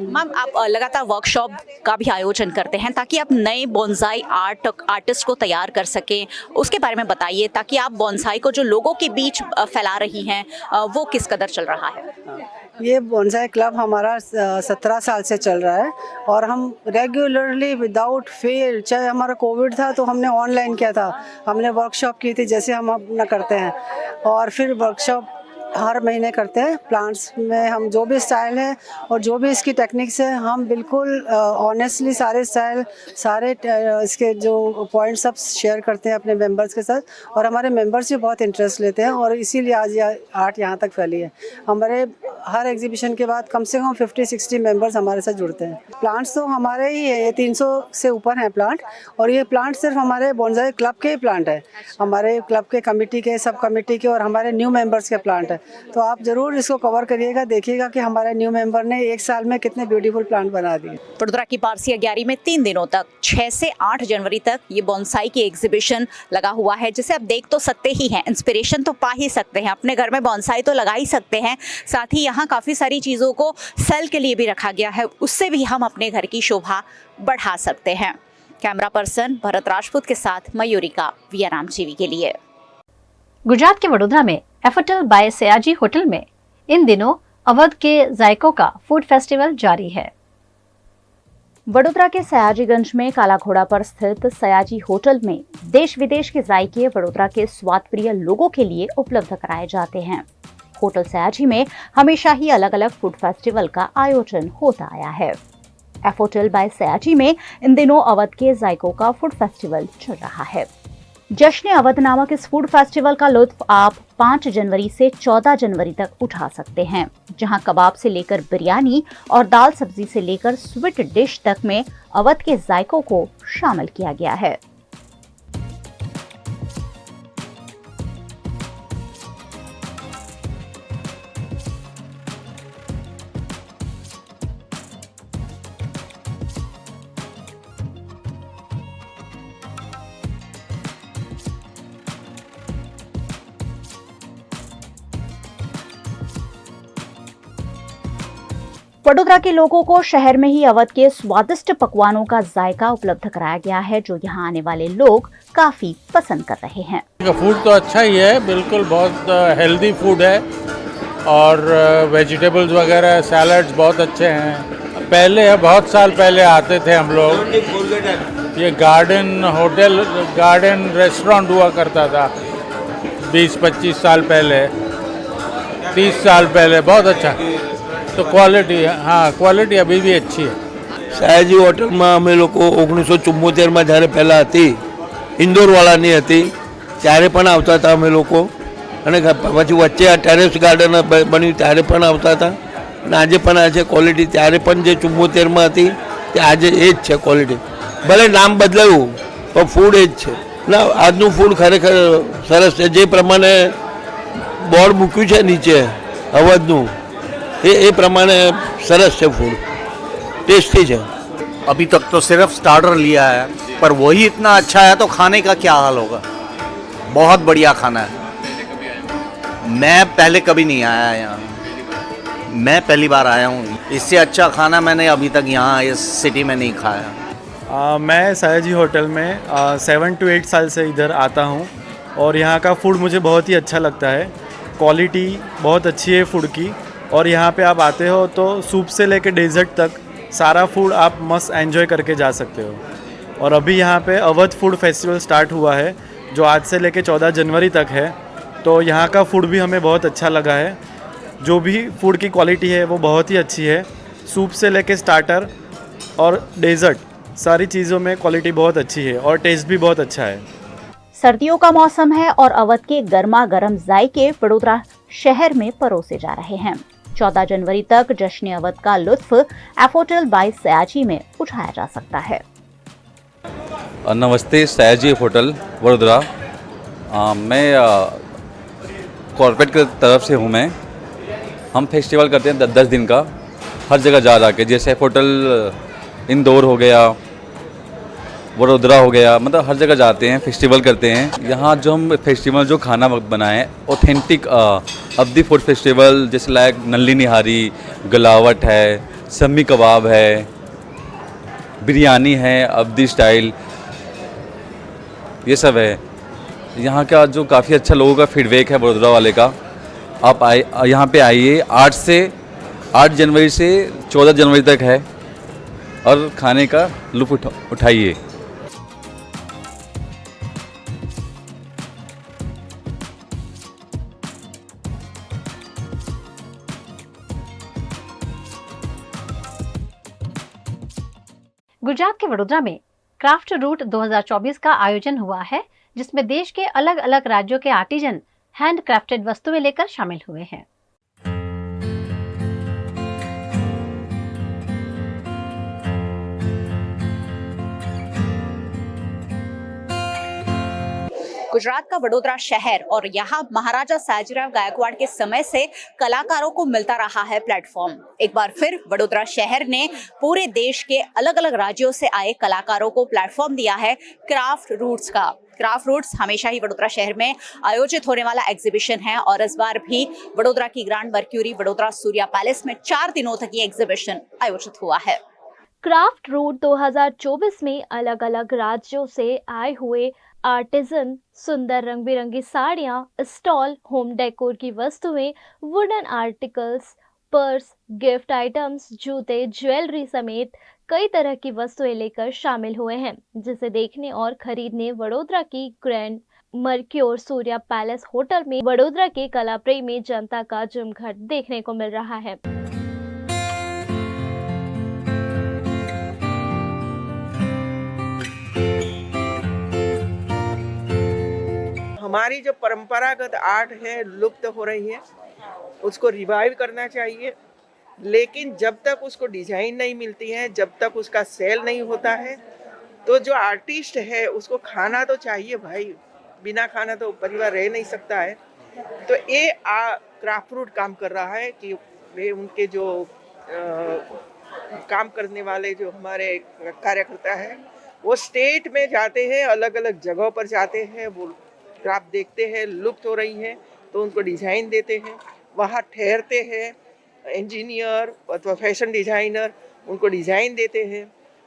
मैम, आप लगातार वर्कशॉप का भी आयोजन करते हैं ताकि आप नए बोनसाई आर्टिस्ट को तैयार कर सकें। उसके बारे में बताइए ताकि आप बोनसाई को जो लोगों के बीच फैला रही हैं वो किस कदर चल रहा है? ये बोनसाई क्लब हमारा 17 साल से चल रहा है और हम रेगुलरली विदाउट फेल, चाहे हमारा कोविड था तो हमने ऑनलाइन किया था, हमने वर्कशॉप की थी जैसे हम अपना करते हैं, और फिर वर्कशॉप हर महीने करते हैं। प्लांट्स में हम जो भी स्टाइल है और जो भी इसकी टेक्निक्स है, हम बिल्कुल ऑनेस्टली सारे स्टाइल, सारे इसके जो पॉइंट्स सब शेयर करते हैं अपने मेंबर्स के साथ और हमारे मेंबर्स भी बहुत इंटरेस्ट लेते हैं और इसीलिए आज ये आर्ट यहाँ तक फैली है। हमारे हर एग्जीबिशन के बाद कम से कम 50-60 मेंबर्स हमारे साथ जुड़ते हैं। प्लांट्स तो हमारे ही है, ये 300 से ऊपर हैं प्लांट, और ये प्लांट सिर्फ हमारे बोनसाई क्लब के ही प्लांट है, हमारे क्लब के कमेटी के, सब कमेटी के और हमारे न्यू मेंबर्स के प्लांट है। तो आप ज़रूर इसको कवर करिएगा, देखिएगा कि हमारे न्यू मेंबर ने 1 साल में कितने ब्यूटीफुल प्लांट बना दिए। वडोदरा की पारसी अग्यारी में 3 दिनों तक 6 से 8 जनवरी तक ये बोनसाई की एग्जीबिशन लगा हुआ है, जिसे आप देख तो सकते ही हैं, इंस्पिरेशन तो पा ही सकते हैं, अपने घर में बोनसाई तो लगा ही सकते हैं। साथ ही यहाँ काफ़ी सारी चीज़ों को सेल के लिए भी रखा गया है, उससे भी हम अपने घर की शोभा बढ़ा सकते हैं। कैमरा पर्सन भरत राजपूत के साथ मयूरिका, वियतनाम टीवी के लिए। गुजरात के वडोदरा में एफोटल बाय सयाजी होटल में इन दिनों अवध के जायकों का फूड फेस्टिवल जारी है। वडोदरा के सयाजीगंज में काला घोड़ा पर स्थित सयाजी होटल में देश विदेश के जायके वडोदरा के स्वाद प्रिय लोगों के लिए उपलब्ध कराए जाते हैं। होटल सयाजी में हमेशा ही अलग अलग फूड फेस्टिवल का आयोजन होता आया है। एफोटल बाय सयाजी में इन दिनों अवध के जायकों का फूड फेस्टिवल चल रहा है। जश्न अवध नामक इस फूड फेस्टिवल का लुत्फ आप 5 जनवरी से 14 जनवरी तक उठा सकते हैं, जहां कबाब से लेकर बिरयानी और दाल सब्जी से लेकर स्वीट डिश तक में अवध के जायकों को शामिल किया गया है। वडोदरा के लोगों को शहर में ही अवध के स्वादिष्ट पकवानों का जायका उपलब्ध कराया गया है, जो यहाँ आने वाले लोग काफी पसंद कर रहे हैं। फूड तो अच्छा ही है, बिल्कुल बहुत हेल्दी फूड है और वेजिटेबल्स वगैरह सैलड्स बहुत अच्छे हैं। पहले बहुत साल पहले आते थे हम लोग, ये गार्डन होटल, गार्डन रेस्टोरेंट हुआ करता था 20-25 साल पहले, 30 साल पहले, बहुत अच्छा। तो तो क्वालिटी, हाँ क्वालिटी अभी भी अच्छी है. સયાજી હોટલમાં અમે લોકો 1974માં જ્યારે પહેલાં હતી ઇન્દોરવાળાની હતી ત્યારે પણ આવતા હતા અમે લોકો અને પછી વચ્ચે આ ટેરેસ ગાર્ડન બન્યું ત્યારે પણ આવતા હતા અને આજે પણ આ છે ક્વોલિટી. ત્યારે પણ જે 74માં હતી તે આજે એ જ છે ક્વોલિટી. ભલે નામ બદલાયું પણ ફૂડ એ જ છે. ના આજનું ફૂડ ખરેખર સરસ છે. જે પ્રમાણે બોર્ડ મૂક્યું છે નીચે અવધનું એ પ્રમાણે સરસ છે ફૂડ, टेस्टी है. अभी तक तो सिर्फ स्टार्टर लिया है, पर वही इतना अच्छा है तो खाने का क्या हाल होगा. बहुत बढ़िया खाना है. मैं पहले कभी नहीं आया यहाँ, मैं पहली बार आया हूँ. इससे अच्छा खाना मैंने अभी तक यहाँ इस सिटी में नहीं खाया. मैं सयाजी होटल में 7 to 8 साल से इधर आता हूँ और यहाँ का फूड मुझे बहुत ही अच्छा लगता है. क्वालिटी बहुत अच्छी है फूड की और यहाँ पे आप आते हो तो सूप से लेके डेजर्ट तक सारा फूड आप मस्त एंजॉय करके जा सकते हो. और अभी यहाँ पे अवध फूड फेस्टिवल स्टार्ट हुआ है जो आज से लेके 14 जनवरी तक है. तो यहाँ का फूड भी हमें बहुत अच्छा लगा है. जो भी फूड की क्वालिटी है वो बहुत ही अच्छी है. सूप से लेके स्टार्टर और डेजर्ट सारी चीज़ों में क्वालिटी बहुत अच्छी है और टेस्ट भी बहुत अच्छा है. सर्दियों का मौसम है और अवध के गर्मा गर्म जायके वडोदरा शहर में परोसे जा रहे हैं. 14 जनवरी तक जश्न अवध का लुत्फ एफोटेल बाय सयाजी में उठाया जा सकता है. नमस्ते, सयाजी होटल वडोदरा. मैं कॉर्पोरेट की तरफ से हूँ. हम फेस्टिवल करते हैं 10 दिन का हर जगह जा के. जैसे होटल इंदौर हो गया, वडोदरा हो गया, मतलब हर जगह जाते हैं, फेस्टिवल करते हैं. यहाँ जो हम फेस्टिवल जो खाना बनाए ऑथेंटिक अवधी फूड फेस्टिवल, जैसे लाइक नल्ली निहारी, गलावट है, सम्मी कबाब है, बिरयानी है अवधी स्टाइल, ये सब है. यहाँ का जो काफ़ी अच्छा लोगों का फीडबैक है वडोदरा वाले का. आप यहाँ पे आइए. 8 जनवरी से 14 जनवरी तक है और खाने का लुत्फ उठाइए. गुजरात के वडोदरा में क्राफ्ट रूट 2024 का आयोजन हुआ है, जिसमें देश के अलग अलग राज्यों के आर्टिजन हैंड क्राफ्टेड वस्तुएं लेकर शामिल हुए हैं. गुजरात का वडोदरा शहर और यहाँ महाराजा सयाजीराव गायकवाड़ के समय से कलाकारों को मिलता रहा है प्लेटफॉर्म. एक बार फिर वडोदरा शहर ने पूरे देश के अलग अलग राज्यों से आए कलाकारों को प्लेटफॉर्म दिया है क्राफ्ट रूट्स का. क्राफ्ट रूट्स हमेशा ही वडोदरा शहर में आयोजित होने वाला एग्जीबिशन है और इस बार भी वडोदरा की grand mercury Vadodara Surya palace में 4 दिनों तक ये एग्जीबिशन आयोजित हुआ है. क्राफ्ट रूट 2024 में अलग अलग राज्यों से आए हुए आर्टिजन सुंदर रंग बिरंगी साड़ियाँ, स्टॉल, होम डेकोर की वस्तुएं, wooden articles, purse, gift items, जूते, ज्वेलरी समेत कई तरह की वस्तुएं लेकर शामिल हुए हैं, जिसे देखने और खरीदने वडोदरा की grand Mercure Surya palace hotel में वडोदरा के कला प्रेमी जनता का जमघट देखने को मिल रहा है. हमारी जो परंपरागत आर्ट है लुप्त हो रही है, उसको रिवाइव करना चाहिए. लेकिन जब तक उसको डिजाइन नहीं मिलती है, जब तक उसका सेल नहीं होता है, तो जो आर्टिस्ट है उसको खाना तो चाहिए भाई. बिना खाना तो परिवार रह नहीं सकता है. तो ये क्राफ्ट रूट काम कर रहा है कि वे उनके जो काम करने वाले जो हमारे कार्यकर्ता है वो स्टेट में जाते हैं, अलग अलग जगहों पर जाते हैं, वो क्राफ्ट देखते हैं, लुप्त हो रही है तो उनको डिज़ाइन देते हैं, वहाँ ठहरते हैं. इंजीनियर अथवा फैशन डिज़ाइनर उनको डिज़ाइन देते हैं,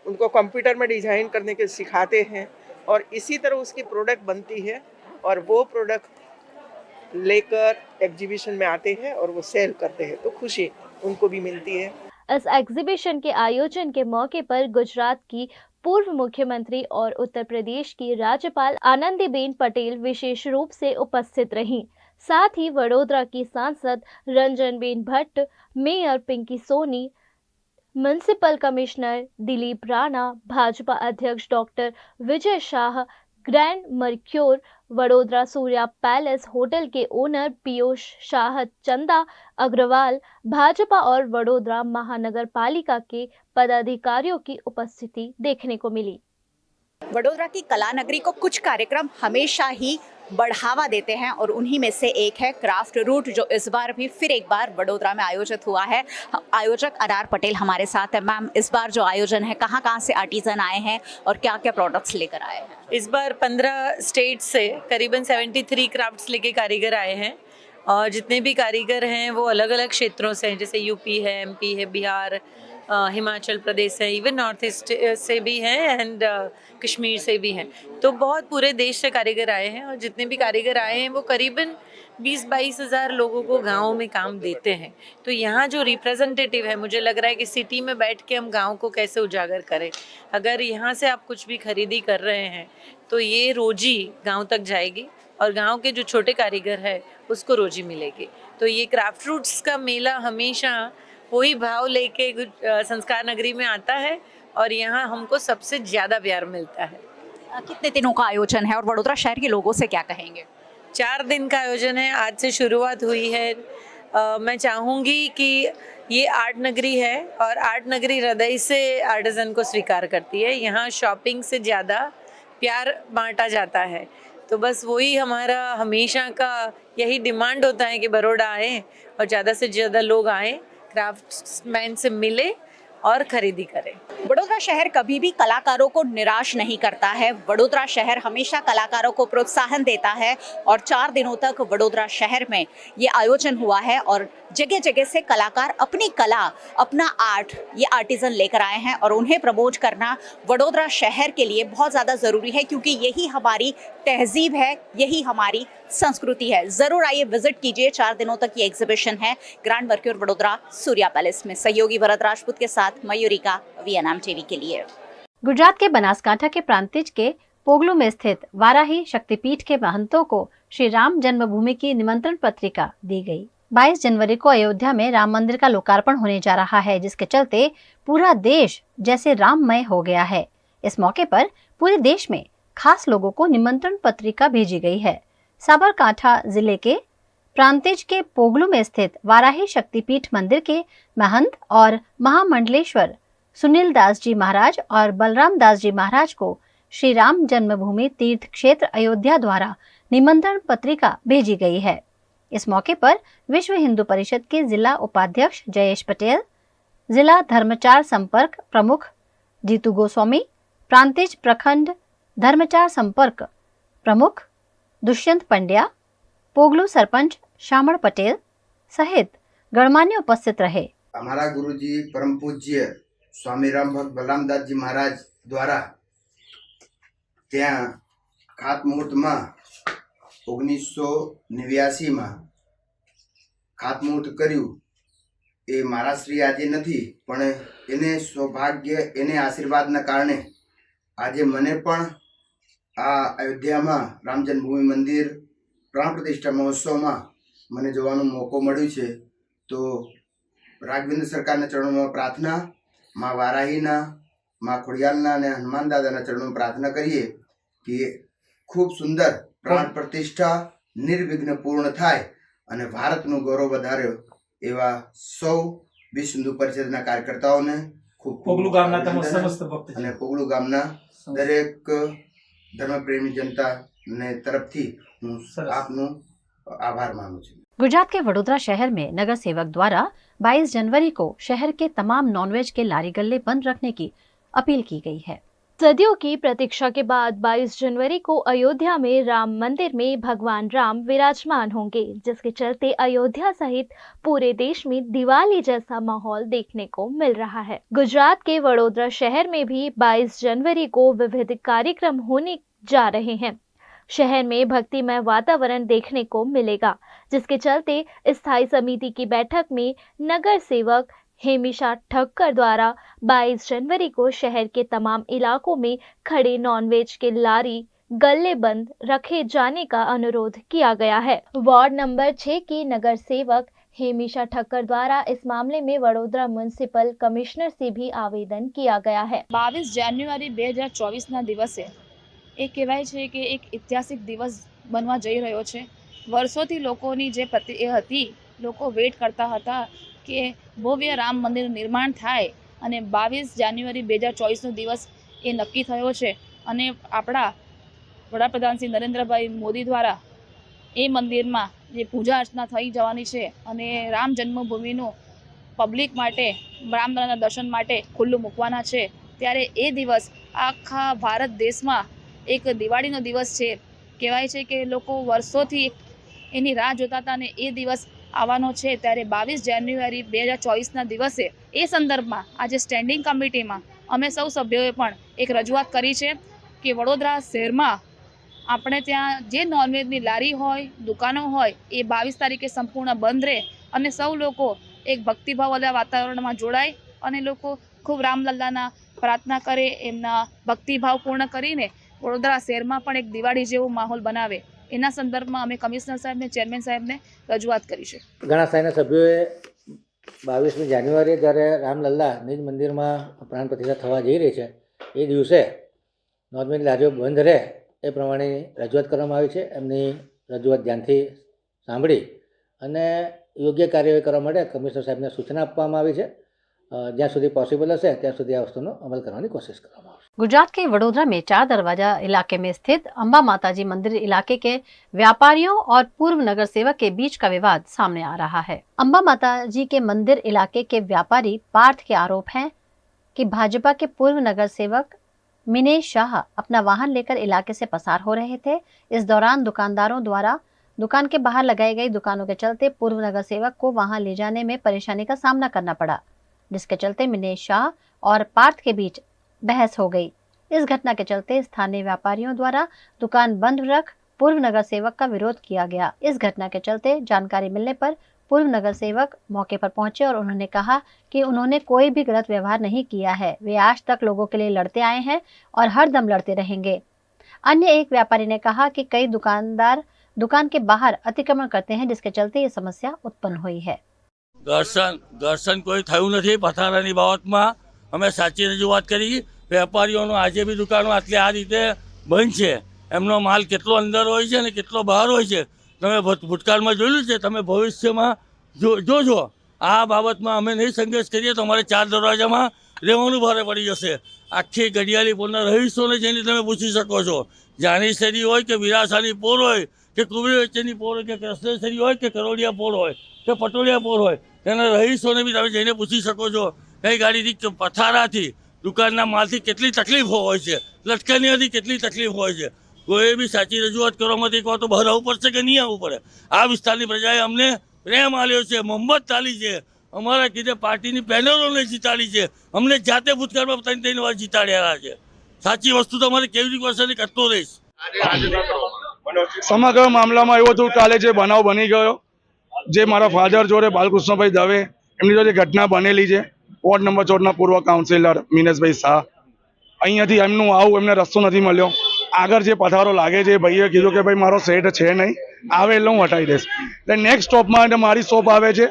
उनको कंप्यूटर में डिज़ाइन करने के सिखाते हैं और इसी तरह उसकी प्रोडक्ट बनती है और वो प्रोडक्ट लेकर एग्जीबिशन में आते हैं और वो सेल करते हैं, तो खुशी उनको भी मिलती है. इस एग्जीबिशन के आयोजन के मौके पर गुजरात की पूर्व मुख्यमंत्री और उत्तर प्रदेश की राज्यपाल आनंदीबेन पटेल विशेष रूप से उपस्थित रहीं. साथ ही वडोदरा की सांसद Ranjanben Bhatt, mayor Pinky Soni, municipal commissioner Dilip Rana, Bhajpa अध्यक्ष doctor Vijay Shah, grand Mercure Vadodara Surya palace hotel के ओनर पीयूष शाह, चंदा अग्रवाल, भाजपा और वडोदरा महानगर पालिका के पदाधिकारियों की उपस्थिति देखने को मिली। वडोदरा की कला नगरी को कुछ कार्यक्रम हमेशा ही बढ़ावा देते हैं और उन्हीं में से एक है क्राफ्ट रूट, जो इस बार भी फिर एक बार वडोदरा में आयोजित हुआ है। आयोजक अनार पटेल हमारे साथ है। मैम, इस बार जो आयोजन है, कहाँ से आर्टिजन आए हैं और क्या क्या प्रोडक्ट्स लेकर आए हैं? इस बार 15 स्टेट से करीबन 73 क्राफ्ट्स लेके कारीगर आए हैं और जितने भी कारीगर हैं वो अलग अलग क्षेत्रों से हैं, जैसे यूपी है, एमपी है, बिहार, हिमाचल प्रदेश है, इवन नॉर्थ ईस्ट से भी हैं एंड कश्मीर से भी हैं। तो बहुत पूरे देश से कारीगर आए हैं और जितने भी कारीगर आए हैं वो करीबन 20-22 हज़ार लोगों को गाँव में काम देते हैं। तो यहाँ जो रिप्रेजेंटेटिव है, मुझे लग रहा है कि सिटी में बैठ के हम गाँव को कैसे उजागर करें। अगर यहाँ से आप कुछ भी खरीदी कर रहे हैं तो ये रोजी गाँव तक जाएगी और गांव के जो छोटे कारीगर है उसको रोजी मिलेगी। तो ये क्राफ्ट रूट्स का मेला हमेशा वही भाव लेके संस्कार नगरी में आता है और यहाँ हमको सबसे ज़्यादा प्यार मिलता है। कितने दिनों का आयोजन है और वडोदरा शहर के लोगों से क्या कहेंगे? 4 दिन का आयोजन है, आज से शुरुआत हुई है। मैं चाहूँगी कि ये आर्ट नगरी है और आर्ट नगरी हृदय से आर्टिजन को स्वीकार करती है। यहाँ शॉपिंग से ज़्यादा प्यार बांटा जाता है। तो बस वही हमारा हमेशा का यही डिमांड होता है कि बड़ौदा आए और ज़्यादा से ज़्यादा लोग आए, क्राफ्ट्समैन से मिले और खरीदी करें। वडोदरा शहर कभी भी कलाकारों को निराश नहीं करता है। वडोदरा शहर हमेशा कलाकारों को प्रोत्साहन देता है और 4 दिनों तक वडोदरा शहर में ये आयोजन हुआ है और जगह जगह से कलाकार अपनी कला, अपना आर्ट, ये आर्टिजन लेकर आए हैं और उन्हें प्रमोट करना वडोदरा शहर के लिए बहुत ज़्यादा ज़रूरी है, क्योंकि यही हमारी तहजीब है, यही हमारी संस्कृति है। ज़रूर आइए, विजिट कीजिए। 4 दिनों तक ये एग्जीबिशन है grand Mercure Vadodara Surya palace में। सहयोगी भरत राजपूत के साथ मयूरिका, वीएनएम टीवी के लिए। गुजरात के बनासकांठा के प्रांतिज के पोगलू में स्थित वाराही शक्तिपीठ के महंतों को श्री राम जन्मभूमि की निमंत्रण पत्रिका दी गई। 22 जनवरी को अयोध्या में राम मंदिर का लोकार्पण होने जा रहा है, जिसके चलते पूरा देश जैसे राममय हो गया है। इस मौके पर पूरे देश में खास लोगों को निमंत्रण पत्रिका भेजी गई है। साबरकांठा जिले के प्रांतिज के पोगलू में स्थित वाराही शक्तिपीठ मंदिर के महंत और महामंडलेश्वर सुनील दास जी महाराज और बलराम दास जी महाराज को श्री राम जन्मभूमि तीर्थ क्षेत्र अयोध्या द्वारा निमंत्रण पत्रिका भेजी गई है। इस मौके पर विश्व हिंदू परिषद के जिला उपाध्यक्ष जयेश पटेल, जिला धर्मचार संपर्क प्रमुख जीतू गोस्वामी, प्रांतिज प्रखंड धर्मचार संपर्क प्रमुख दुष्यंत पंड्या, पोगलू सरपंच श्यामल पटेल सहित गणमान्य उपस्थित रहे। हमारा गुरुजी परम पूज्य स्वामी राम भक्त बलराम दास जी महाराज द्वारा ત્યાં ખાતમુહૂર્તમાં 1989 ખાતમુહૂર્ત કર્યું। એ મારા શ્રી આજે નથી, પણ એને સૌભાગ્ય, એને આશીર્વાદના કારણે આજે મને પણ આ અયોધ્યામાં રામ જન્મભૂમિ મંદિર પ્રાણ પ્રતિષ્ઠા મહોત્સવમાં મને જોવાનો મોકો મળ્યો છે। તો રાઘવેન્દ્ર સરકારના ચરણોમાં પ્રાર્થના, માં વારાહીના, માં ખોડિયાલના અને હનુમાન દાદાના ચરણોમાં પ્રાર્થના કરીએ कि खूब सुंदर प्राण प्रतिष्ठा निर्विघ्न पूर्ण थाय અને ભારતનું ગૌરવ વધારે એવા સૌ વિશ્વ હિન્દુ પરિષદના કાર્યકર્તાઓને ખૂબ પોગલુ ગામના સમસ્ત ભક્ત અને પોગલુ ગામના દરેક ધર્મપ્રેમી जनताને તરફથી હું આપનો આભાર માનું છું। गुजरात के वडोदरा शहर में नगर सेवक द्वारा 22 जनवरी को शहर के तमाम नॉनवेज के लारी गल्ले बंद रखने की अपील की गई है। सदियों की प्रतीक्षा के बाद 22 जनवरी को अयोध्या में राम मंदिर में भगवान राम विराजमान होंगे, जिसके चलते अयोध्या सहित पूरे देश में दिवाली जैसा माहौल देखने को मिल रहा है। गुजरात के वडोदरा शहर में भी 22 जनवरी को विविध कार्यक्रम होने जा रहे हैं। शहर में भक्तिमय वातावरण देखने को मिलेगा, जिसके चलते स्थायी समिति की बैठक में नगर सेवक हेमिशा ठक्कर द्वारा 22 जनवरी को शहर के तमाम इलाकों में खड़े नॉनवेज के लारी गले बंद रखे जाने का अनुरोध किया गया है। वार्ड नंबर 6 की नगर सेवक हेमिशा ठक्कर द्वारा इस मामले में वडोदरा म्युनिसिपल कमिश्नर से भी आवेदन किया गया है। 22 જાન્યુઆરી 2024ના દિવસે એ કહેવાય છે કે એક ઐતિહાસિક દિવસ બનવા જઈ રહ્યો છે। વર્ષોથી લોકોની જે એ હતી, લોકો વેટ કરતા હતા કે ભવ્ય રામ મંદિરનું નિર્માણ થાય અને 22 જાન્યુઆરી 2024નો દિવસ એ નક્કી થયો છે અને આપણા વડાપ્રધાન શ્રી નરેન્દ્રભાઈ મોદી દ્વારા એ મંદિરમાં જે પૂજા અર્ચના થઈ જવાની છે અને રામ જન્મભૂમિનું પબ્લિક માટે રામલલ્લાના દર્શન માટે ખુલ્લું મૂકવાના છે, ત્યારે એ દિવસ આખા ભારત દેશમાં એક દિવાળીનો દિવસ છે। કહેવાય છે કે લોકો વર્ષોથી એની રાહ જોતા હતા અને એ દિવસ આવવાનો છે। ત્યારે 22 જાન્યુઆરી 2024ના દિવસે એ સંદર્ભમાં આજે સ્ટેન્ડિંગ કમિટીમાં અમે સૌ સભ્યોએ પણ એક રજૂઆત કરી છે કે વડોદરા શહેરમાં આપણે ત્યાં જે નોનવેજની લારી હોય, દુકાનો હોય, એ 22 તારીખે સંપૂર્ણ બંધ રહે અને સૌ લોકો એક ભક્તિભાવવાળા વાતાવરણમાં જોડાય અને લોકો ખૂબ રામલલ્લાના પ્રાર્થના કરે, એમના ભક્તિભાવ પૂર્ણ કરીને વડોદરા શહેરમાં પણ એક દિવાળી જેવો માહોલ બનાવે, એના સંદર્ભમાં અમે કમિશનર સાહેબને, ચેરમેન સાહેબને રજૂઆત કરી છે। ઘણા સાયના સભ્યોએ 22મી જાન્યુઆરીએ જ્યારે રામલલ્લા નિજ મંદિરમાં પ્રાણ પ્રતિષ્ઠા થવા જઈ રહી છે એ દિવસે નોનવેજ લારીઓ બંધ રહે એ પ્રમાણે રજૂઆત કરવામાં આવી છે। એમની રજૂઆત ધ્યાનથી સાંભળી અને યોગ્ય કાર્યવાહી કરવા માટે કમિશનર સાહેબને સૂચના આપવામાં આવી છે। જ્યાં સુધી પોસિબલ હશે ત્યાં સુધી આ વસ્તુનો અમલ કરવાની કોશિશ કરવામાં આવશે। गुजरात के वडोदरा में 4 दरवाजा इलाके में स्थित अंबा माताजी मंदिर इलाके के व्यापारियों और पूर्व नगर सेवक के बीच का विवाद सामने आ रहा है। अंबा माताजी के मंदिर इलाके के व्यापारी पार्थ के आरोप हैं कि भाजपा के पूर्व नगर सेवक मिनेश शाह अपना वाहन लेकर इलाके से पसार हो रहे थे। इस दौरान दुकानदारों द्वारा दुकान के बाहर लगाई गई दुकानों के चलते पूर्व नगर सेवक को वहां ले जाने में परेशानी का सामना करना पड़ा, जिसके चलते मिनेश शाह और पार्थ के बीच बहस हो गई। इस घटना के चलते स्थानीय व्यापारियों द्वारा दुकान बंद रख पूर्व नगर सेवक का विरोध किया गया। इस घटना के चलते जानकारी मिलने पर पूर्व नगर सेवक मौके पर पहुंचे और उन्होंने कहा कि उन्होंने कोई भी गलत व्यवहार नहीं किया है, वे आज तक लोगों के लिए लड़ते आए हैं और हर दम लड़ते रहेंगे। अन्य एक व्यापारी ने कहा कि कई दुकानदार दुकान के बाहर अतिक्रमण करते हैं, जिसके चलते ये समस्या उत्पन्न हुई है। ઘર્ષણ કોઈ થયું નથી। પથારાની બાબતમાં અમે સાચી રજૂઆત કરી। વેપારીઓનો આજે બી દુકાનો આટલી આ રીતે બંધ છે, એમનો માલ કેટલો અંદર હોય છે અને કેટલો બહાર હોય છે તમે ભૂતકાળમાં જોયેલું છે, તમે ભવિષ્યમાં જોજો। આ બાબતમાં અમે નહીં સંઘર્ષ કરીએ તો અમારે 4 દરવાજામાં રહેવાનું ભારે પડી જશે। આખી ઘડિયાળી પોરના રહીશોને જઈને તમે પૂછી શકો છો, જાની શેરી હોય કે વિરાસાની પોર હોય કે કુબરી વચ્ચેની પોર હોય કે કૃષ્ણેશ્વરી હોય કે કરોડિયા પોર હોય કે પટોળિયા પોર હોય, તેના રહીશોને બી તમે જઈને પૂછી શકો છો કઈ ગાડીથી પથારાથી દુકાનના માલથી કેટલી તકલીફો હોય છે, લટકણીઓથી કેટલી તકલીફ હોય છે। કોઈ બી સાચી રજૂઆત કરવામાં એક વાર તો બહાર આવવું પડશે કે નહીં આવવું પડે। આ વિસ્તારની પ્રજાએ અમને પ્રેમ આલ્યો છે, મોહબ્બત આલી છે, અમારા કીધે પાર્ટીની પેનલોને જીતાડી છે, અમને જાતે ભૂતકાળમાં 3 વાર જીતાડ્યા છે। સાચી વસ્તુ તો અમારે કેવી રીતે કરતો રહીશ। સમગ્ર મામલામાં એવું હતું, કાલે જે બનાવ બની ગયો, જે મારા ફાધર જોડે બાલકૃષ્ણભાઈ દવે એમની જોડે ઘટના બનેલી છે, વોર્ડ નંબર 14ના પૂર્વ કાઉન્સિલર મિનેશભાઈ શાહ, અહીંયાથી એમનું આવું એમને રસ્તો નથી મળ્યો। આગળ જે પથારો લાગે છે ભાઈએ કીધું કે ભાઈ મારો સેટ છે નહીં, આવે એટલે હું હટાવી દઈશ। એટલે નેક્સ્ટ સ્ટોપમાં મારી શોપ આવે છે,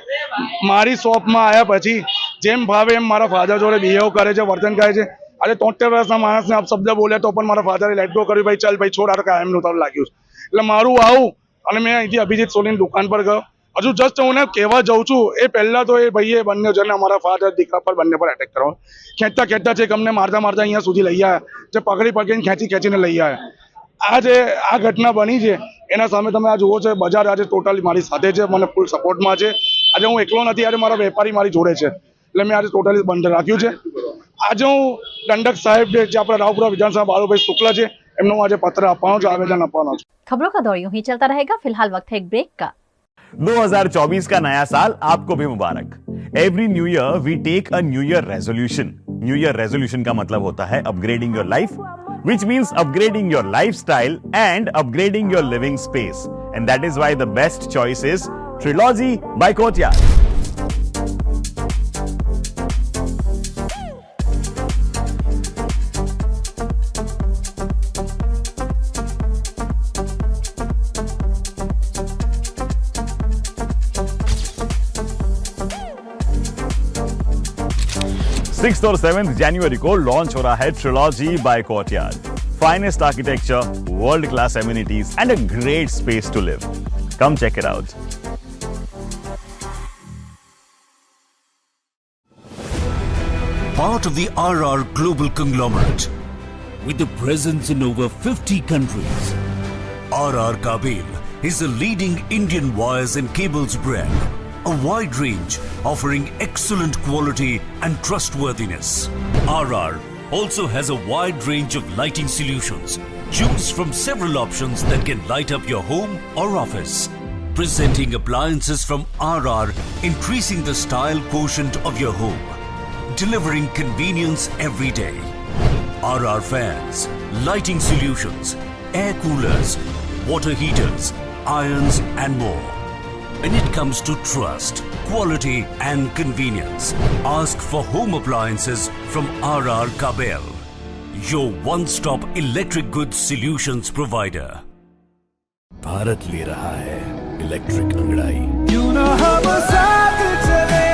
મારી શોપમાં આવ્યા પછી જેમ ભાવે એમ મારા ફાધર જોડે બિહેવ કરે છે, વર્તન કરે છે। આજે 73 વર્ષના માણસને આપ શબ્દ બોલે તો પણ મારા ફાધરે લેટ ગો કર્યું, ભાઈ ચાલ ભાઈ છોડ, આ કાયમનું તારું લાગ્યું છે। એટલે મારું આવું અને મેં અહીંથી અભિજીત સોનીની દુકાન પર ગયો। હજુ જસ્ટ હું કહેવા જાઉં છું એ પહેલાં તો એ ભાઈએ બંને જણને અમારા ફાધર દીકરા પર બંને પર એટેક કરવા ખેંચતા ખેંચતા છે, અમને મારતા મારતા અહીંયા સુધી લઈ આવ્યા, જે પકડીને ખેંચીને લઈ આવ્યા। આ ઘટના બની છે એના સામે તમે આ જુઓ છો, બજાર આજે ટોટલી મારી સાથે છે, મને ફૂલ સપોર્ટમાં છે। આજે હું એકલો નથી, આજે મારા વેપારી મારી જોડે છે, એટલે મેં આજે ટોટલી બંધ રાખ્યું છે। આજે હું દંડક સાહેબ જે આપણા રાવપુરા વિધાનસભા બાલુભાઈ શુક્લ છે એમનો આજે પત્ર આપવાનો છું, आवेदन આપવાનો છું। खबरों का दौर यूं ही चलता रहेगा। फिलहाल वक्त है एक ब्रेक का। 2024 का नया साल आपको भी मुबारक। Every new year we take a new year resolution. New year resolution का मतलब होता है upgrading your life, which means upgrading your lifestyle and upgrading your living space. And that is why the best choice is Trilogy by Courtyard. 6 और 7 जनवरी को लॉन्च हो रहा है Trilogy by Courtyard. Finest architecture, world class amenities and a great space to live. Come check it out. Part of the RR global conglomerate with a presence in over 50 countries, RR Kabel is a leading Indian wires and cables brand, a wide range offering excellent quality and trustworthiness. RR also has a wide range of lighting solutions. Choose from several options that can light up your home or office. Presenting appliances from RR, increasing the style quotient of your home. Delivering convenience every day. RR fans, lighting solutions, air coolers, water heaters, irons and more. When it comes to trust, quality and convenience, ask for home appliances from RR Kabel, your one-stop electric goods solutions provider. Bharat ले रहा है इलेक्ट्रिक अंगड़ाई। क्यों ना हम साथ चले,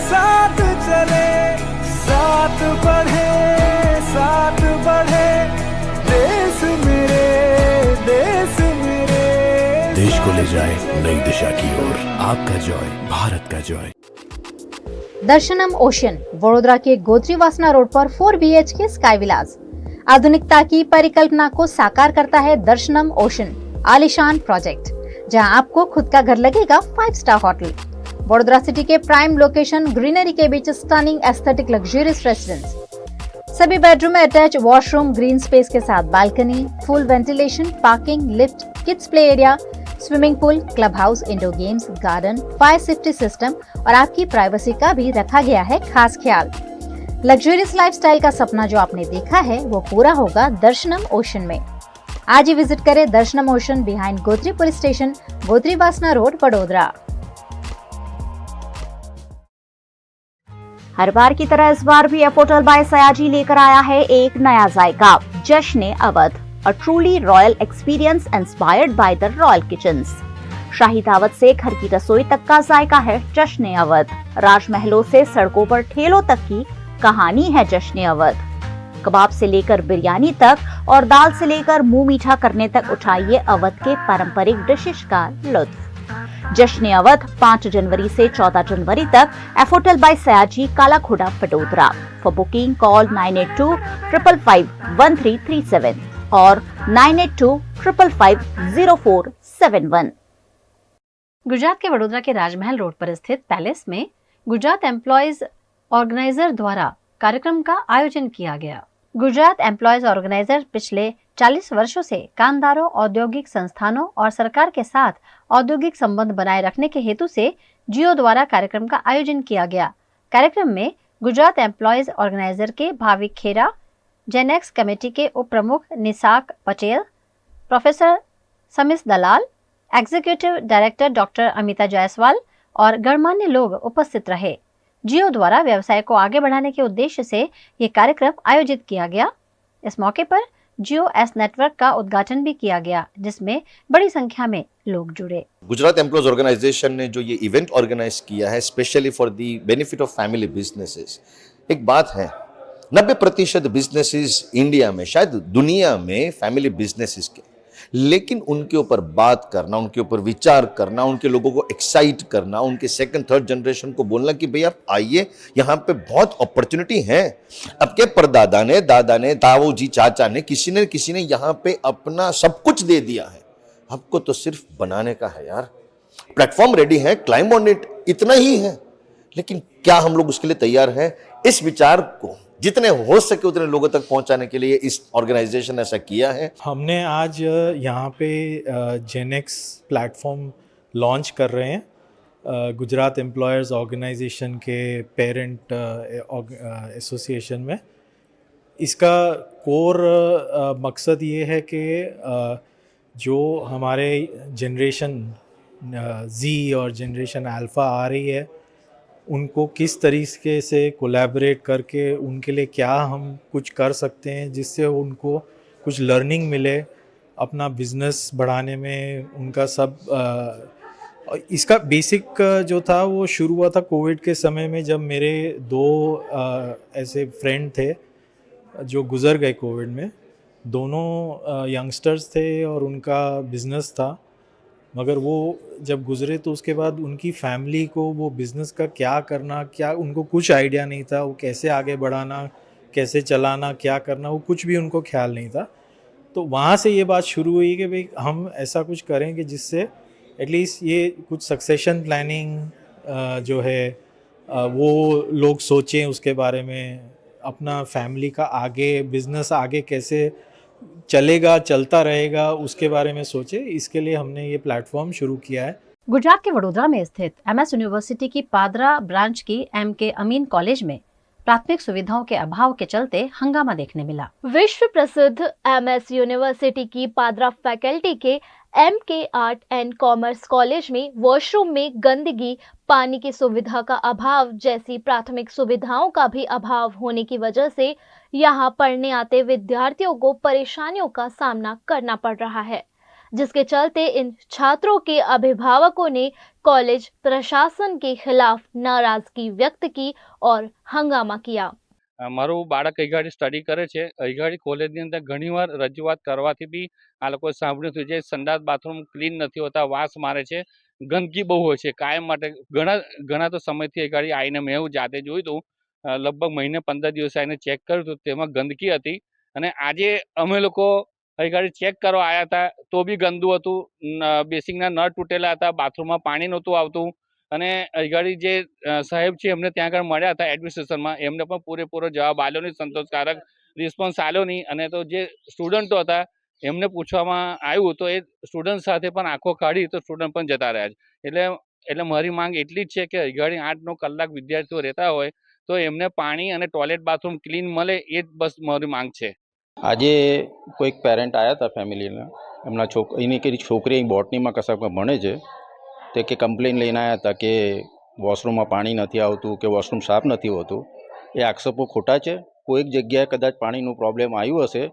साथ चले, साथ बढ़े, साथ बढ़े, देश मेरे, देश मेरे। देश को ले जाए नई दिशा की ओर। आपका जॉय, भारत का जॉय। दर्शनम ओशन वडोदरा के गोत्रीवासना रोड पर 4 BHK स्काई विलास आधुनिकता की परिकल्पना को साकार करता है। दर्शनम ओशन आलीशान प्रोजेक्ट, जहां आपको खुद का घर लगेगा 5 स्टार होटल। वडोदरा सिटी के प्राइम लोकेशन, ग्रीनरी के बीच स्टनिंग एस्थेटिक लग्जरियस रेसिडेंस, सभी बेडरूम में अटैच वॉशरूम, ग्रीन स्पेस के साथ balcony, full ventilation, parking, lift, kids play area, swimming pool, club house, indoor games, garden, fire safety system और आपकी प्राइवेसी का भी रखा गया है खास ख्याल। लग्जरियस लाइफस्टाइल का सपना जो आपने देखा है वो पूरा होगा दर्शनम ओशन में। आज ही विजिट करें दर्शनम ocean behind Gotri police station, गोत्रीवासना road, Vadodara. हर बार की तरह इस बार भी एफोटल बाय सयाजी लेकर आया है एक नया जायका, Jashn Awadh, a truly royal experience inspired by the royal kitchens. शाही दावत से घर की रसोई तक का जायका है जश्न अवध। राजमहलों से सड़कों पर ठेलों तक की कहानी है जश्न अवध। कबाब से लेकर बिरयानी तक और दाल से लेकर मुंह मीठा करने तक उठाइए अवध के पारंपरिक डिशेस का लुत्फ। जश्न अवध 5 जनवरी से 14 जनवरी तक Effotel by Sayaji, Kalakhoda, Vadodara. For booking call 9825551337 और 9825550471। गुजरात के वडोदरा के राजमहल रोड पर स्थित पैलेस में गुजरात एम्प्लॉयज ऑर्गेनाइजर द्वारा कार्यक्रम का आयोजन किया गया। गुजरात एम्प्लॉयज ऑर्गेनाइजर पिछले 40 वर्षों से कामदारों, औद्योगिक संस्थानों और सरकार के साथ औद्योगिक संबंध बनाए रखने के हेतु से जियो द्वारा कार्यक्रम का आयोजन किया गया। कार्यक्रम में गुजरात एम्प्लॉयज ऑर्गेनाइजर के भाविक खेरा, जेनेक्स कमेटी के उप प्रमुख Nisak Patel, professor Samis Dalal, executive director doctor Amita Jaiswal और गणमान्य लोग उपस्थित रहे। जियो द्वारा व्यवसाय को आगे बढ़ाने के उद्देश्य से ये कार्यक्रम आयोजित किया गया। इस मौके पर जियो एस नेटवर्क का उद्घाटन भी किया गया, जिसमें बड़ी संख्या में लोग जुड़े। गुजरात एम्प्लॉयज ऑर्गेनाइजेशन ने जो ये इवेंट ऑर्गेनाइज किया है specially for the benefit of family businesses, एक बात है 90% बिजनेसेस इंडिया में, शायद दुनिया में फैमिली बिजनेसेस के, लेकिन उनके ऊपर बात करना, उनके ऊपर विचार करना, उनके लोगों को एक्साइट करना, उनके सेकंड थर्ड जनरेशन को बोलना कि भाई आप आइए, यहाँ पे बहुत अपॉर्चुनिटी है। अब के परदादा ने, दादा ने, ताऊ जी, चाचा ने, किसी ने यहाँ पे अपना सब कुछ दे दिया है। आपको तो सिर्फ बनाने का है यार। प्लेटफॉर्म रेडी है, क्लाइंब ऑन इट, इतना ही है। लेकिन क्या हम लोग उसके लिए तैयार हैं? इस विचार को जितने हो सके उतने लोगों तक पहुंचाने के लिए इस ऑर्गेनाइजेशन ने ऐसा किया है। हमने आज यहाँ पे जेनेक्स प्लेटफॉर्म लॉन्च कर रहे हैं गुजरात एम्प्लॉयर्स ऑर्गेनाइजेशन के पेरेंट एसोसिएशन में। इसका कोर मकसद ये है कि जो हमारे जनरेशन जी और जनरेशन अल्फ़ा आ रही है, उनको किस तरीके से कोलैबोरेट करके उनके लिए क्या हम कुछ कर सकते हैं जिससे उनको कुछ लर्निंग मिले, अपना बिजनेस बढ़ाने में उनका सब और इसका बेसिक जो था वो शुरू हुआ था कोविड के समय में, जब मेरे दो ऐसे फ्रेंड थे जो गुज़र गए कोविड में। दोनों यंगस्टर्स थे और उनका बिज़नेस था, मगर वो जब गुज़रे तो उसके बाद उनकी फैमिली को वो बिज़नेस का क्या करना, क्या उनको कुछ आइडिया नहीं था, वो कैसे आगे बढ़ाना, कैसे चलाना, क्या करना, वो कुछ भी उनको ख्याल नहीं था। तो वहाँ से ये बात शुरू हुई कि भाई हम ऐसा कुछ करेंगे जिससे एटलीस्ट ये कुछ सक्सेशन प्लानिंग जो है वो लोग सोचें उसके बारे में, अपना फैमिली का आगे बिजनेस आगे कैसे चलेगा, चलता रहेगा, उसके बारे में सोचे। इसके लिए हमने ये प्लेटफॉर्म शुरू किया है। गुजरात के वडोदरा में स्थित MS यूनिवर्सिटी की पादरा ब्रांच की MK अमीन कॉलेज में प्राथमिक सुविधाओं के अभाव के चलते हंगामा देखने मिला। विश्व प्रसिद्ध MS यूनिवर्सिटी की पादरा फैकल्टी के MK art and commerce college में वॉशरूम में गंदगी, पानी की सुविधा का अभाव जैसी प्राथमिक सुविधाओं का भी अभाव होने की वजह से यहां पढ़ने आते विद्यार्थियों को परेशानियों का सामना करना पड़ रहा है, जिसके चलते इन छात्रों के अभिभावकों ने कॉलेज प्रशासन के खिलाफ नाराजगी व्यक्त की और हंगामा किया। મારું બાળક અહીંગાડી સ્ટડી કરે છે, અહીંગાડી કોલેજની અંદર ઘણીવાર રજૂઆત કરવાથી બી આ લોકોએ સાંભળ્યું હતું જે સંડાસ બાથરૂમ ક્લીન નથી હોતા, વાસ મારે છે, ગંદકી બહુ હોય છે કાયમ માટે। ઘણા તો સમયથી અહીંગાડી આવીને મેં એવું જાતે જોયું હતું, લગભગ મહિને 15 દિવસે આવીને ચેક કર્યું હતું, તેમાં ગંદકી હતી। અને આજે અમે લોકો અહીંગાડી ચેક કરવા આવ્યા હતા તો બી ગંદુ હતું, બેસિંગના નળ તૂટેલા હતા, બાથરૂમમાં પાણી નહોતું આવતું। અને અહીંગાડી જે સાહેબ છે એમને ત્યાં આગળ મળ્યા હતા એડમિનિસ્ટ્રેશનમાં, એમને પણ પૂરેપૂરો જવાબ આલ્યો નહીં, સંતોષકારક રિસ્પોન્સ આલ્યો નહીં। અને તો જે સ્ટુડન્ટો હતા એમને પૂછવામાં આવ્યું તો એ સ્ટુડન્ટ સાથે પણ આંખો કાઢી તો સ્ટુડન્ટ પણ જતા રહ્યા છે। એટલે મારી માંગ એટલી જ છે કે અહીંગાડી 8-9 કલાક વિદ્યાર્થીઓ રહેતા હોય તો એમને પાણી અને ટોયલેટ બાથરૂમ ક્લીન મળે, એ જ બસ મારી માંગ છે। આજે કોઈક પેરેન્ટ આવ્યા હતા ફેમિલીના, એમના એની કે છોકરી અહીં બોટનીમાં કશાકમાં ભણે છે, તે કે કમ્પ્લેન લઈને આવ્યા હતા કે વોશરૂમમાં પાણી નથી આવતું કે વોશરૂમ સાફ નથી હોતું। એ આક્ષેપો ખોટા છે। કોઈક જગ્યાએ કદાચ પાણીનું પ્રોબ્લેમ આવ્યું હશે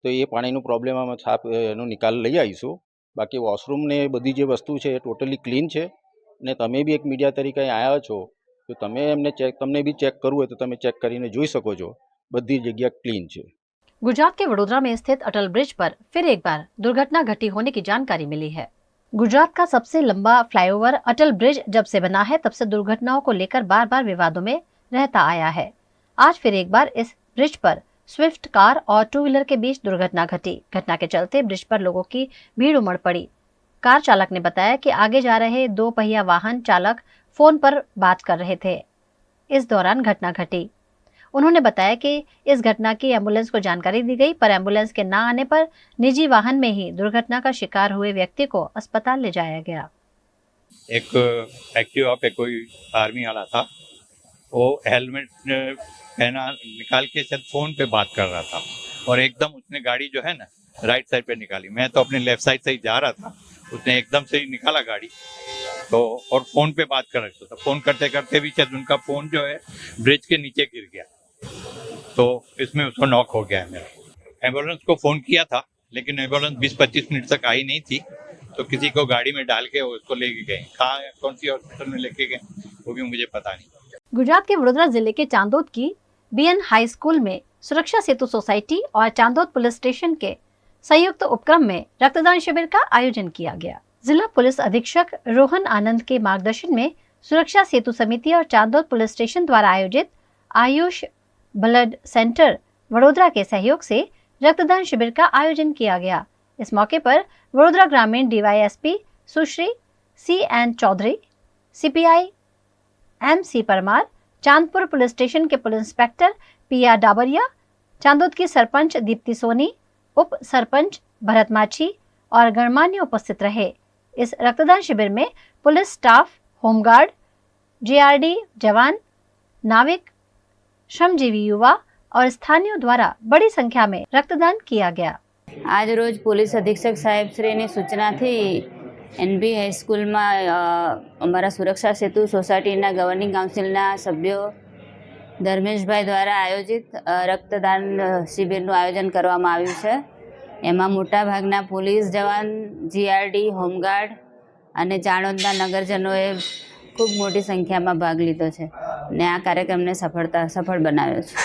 તો એ પાણીનું પ્રોબ્લેમ અમે સાફ એનો નિકાલ લઈ આવીશું। બાકી વોશરૂમ ને બધી જે વસ્તુ છે એ ટોટલી ક્લીન છે। ને તમે બી એક મીડિયા તરીકે આવ્યા છો તો તમે એમને તમને બી ચેક કરવું હોય તો તમે ચેક કરીને જોઈ શકો છો, બધી જગ્યા ક્લીન છે। गुजरात के वडोदरा में स्थित अटल ब्रिज पर फिर एक बार दुर्घटना घटी होने की जानकारी मिली है। गुजरात का सबसे लंबा फ्लाईओवर अटल ब्रिज जब से बना है तब से दुर्घटनाओं को लेकर बार बार विवादों में रहता आया है। आज फिर एक बार इस ब्रिज पर स्विफ्ट कार और 2 व्हीलर के बीच दुर्घटना घटी। घटना के चलते ब्रिज पर लोगों की भीड़ उमड़ पड़ी। कार चालक ने बताया कि आगे जा रहे 2 पहिया वाहन चालक फोन पर बात कर रहे थे। इस दौरान घटना घटी। उन्होंने बताया कि इस घटना की एम्बुलेंस को जानकारी दी गई, पर एम्बुलेंस के न आने पर निजी वाहन में ही दुर्घटना का शिकार हुए व्यक्ति को अस्पताल ले जाया गया। एक एक्टिवा पे कोई आर्मी वाला था, वो हेलमेट पहना निकाल के शायद फोन पे बात कर रहा था और एकदम उसने गाड़ी जो है ना राइट साइड पे निकाली। मैं तो अपने लेफ्ट साइड से ही जा रहा था, उसने एकदम से ही निकाला गाड़ी तो, और फोन पे बात कर रहा था। फोन करते करते भी शायद उनका फोन जो है ब्रिज के नीचे गिर गया, तो इसमें उसको नॉक हो गया है। मेरा एम्बुलेंस को फ़ोन किया था लेकिन एम्बुलेंस 20-25 मिनट तक आई नहीं थी, तो किसी को गाड़ी में डाल के उसको लेके गए। कहाँ कौन सी हॉस्पिटल में लेके गए वो भी मुझे पता नहीं। गुजरात के वडोदरा जिले के चांदोद की BN हाई स्कूल में सुरक्षा सेतु सोसाइटी और चांदोद पुलिस स्टेशन के संयुक्त उपक्रम में रक्तदान शिविर का आयोजन किया गया। जिला पुलिस अधीक्षक रोहन आनंद के मार्गदर्शन में सुरक्षा सेतु समिति और चांदोद पुलिस स्टेशन द्वारा आयोजित आयुष ब्लड सेंटर वडोदरा के सहयोग से रक्तदान शिविर का आयोजन किया गया। इस मौके पर वडोदरा ग्रामीण DYSP Sushri CN Chaudhary, CPI MC Parmar, Chandpur police station के police inspector PR Dabaria, Chandod की सरपंच दीप्ति सोनी, उप सरपंच भरत माछी और गणमान्य उपस्थित रहे। इस रक्तदान शिविर में पुलिस स्टाफ, होमगार्ड, JRD जवान, नाविक, श्रमजीवी युवा और स्थानीयों द्वारा बड़ी संख्या में रक्तदान किया गया। आज रोज पुलिस अधीक्षक साहेब श्रीની સૂચનાથી NB હાઈસ્કૂલમાં અમારા સુરક્ષા સેતુ સોસાયટીના ગવર્નિંગ કાઉન્સિલના સભ્યો ધર્મેશભાઈ દ્વારા આયોજિત રક્તદાન શિબિરનું આયોજન કરવામાં આવ્યું છે। એમાં મોટાભાગના પોલીસ જવાન, GRD, હોમગાર્ડ અને ચાણોદના નગરજનોએ ખૂબ મોટી સંખ્યામાં ભાગ લીધો છે ને આ કાર્યક્રમને સફળ બનાવ્યો છે।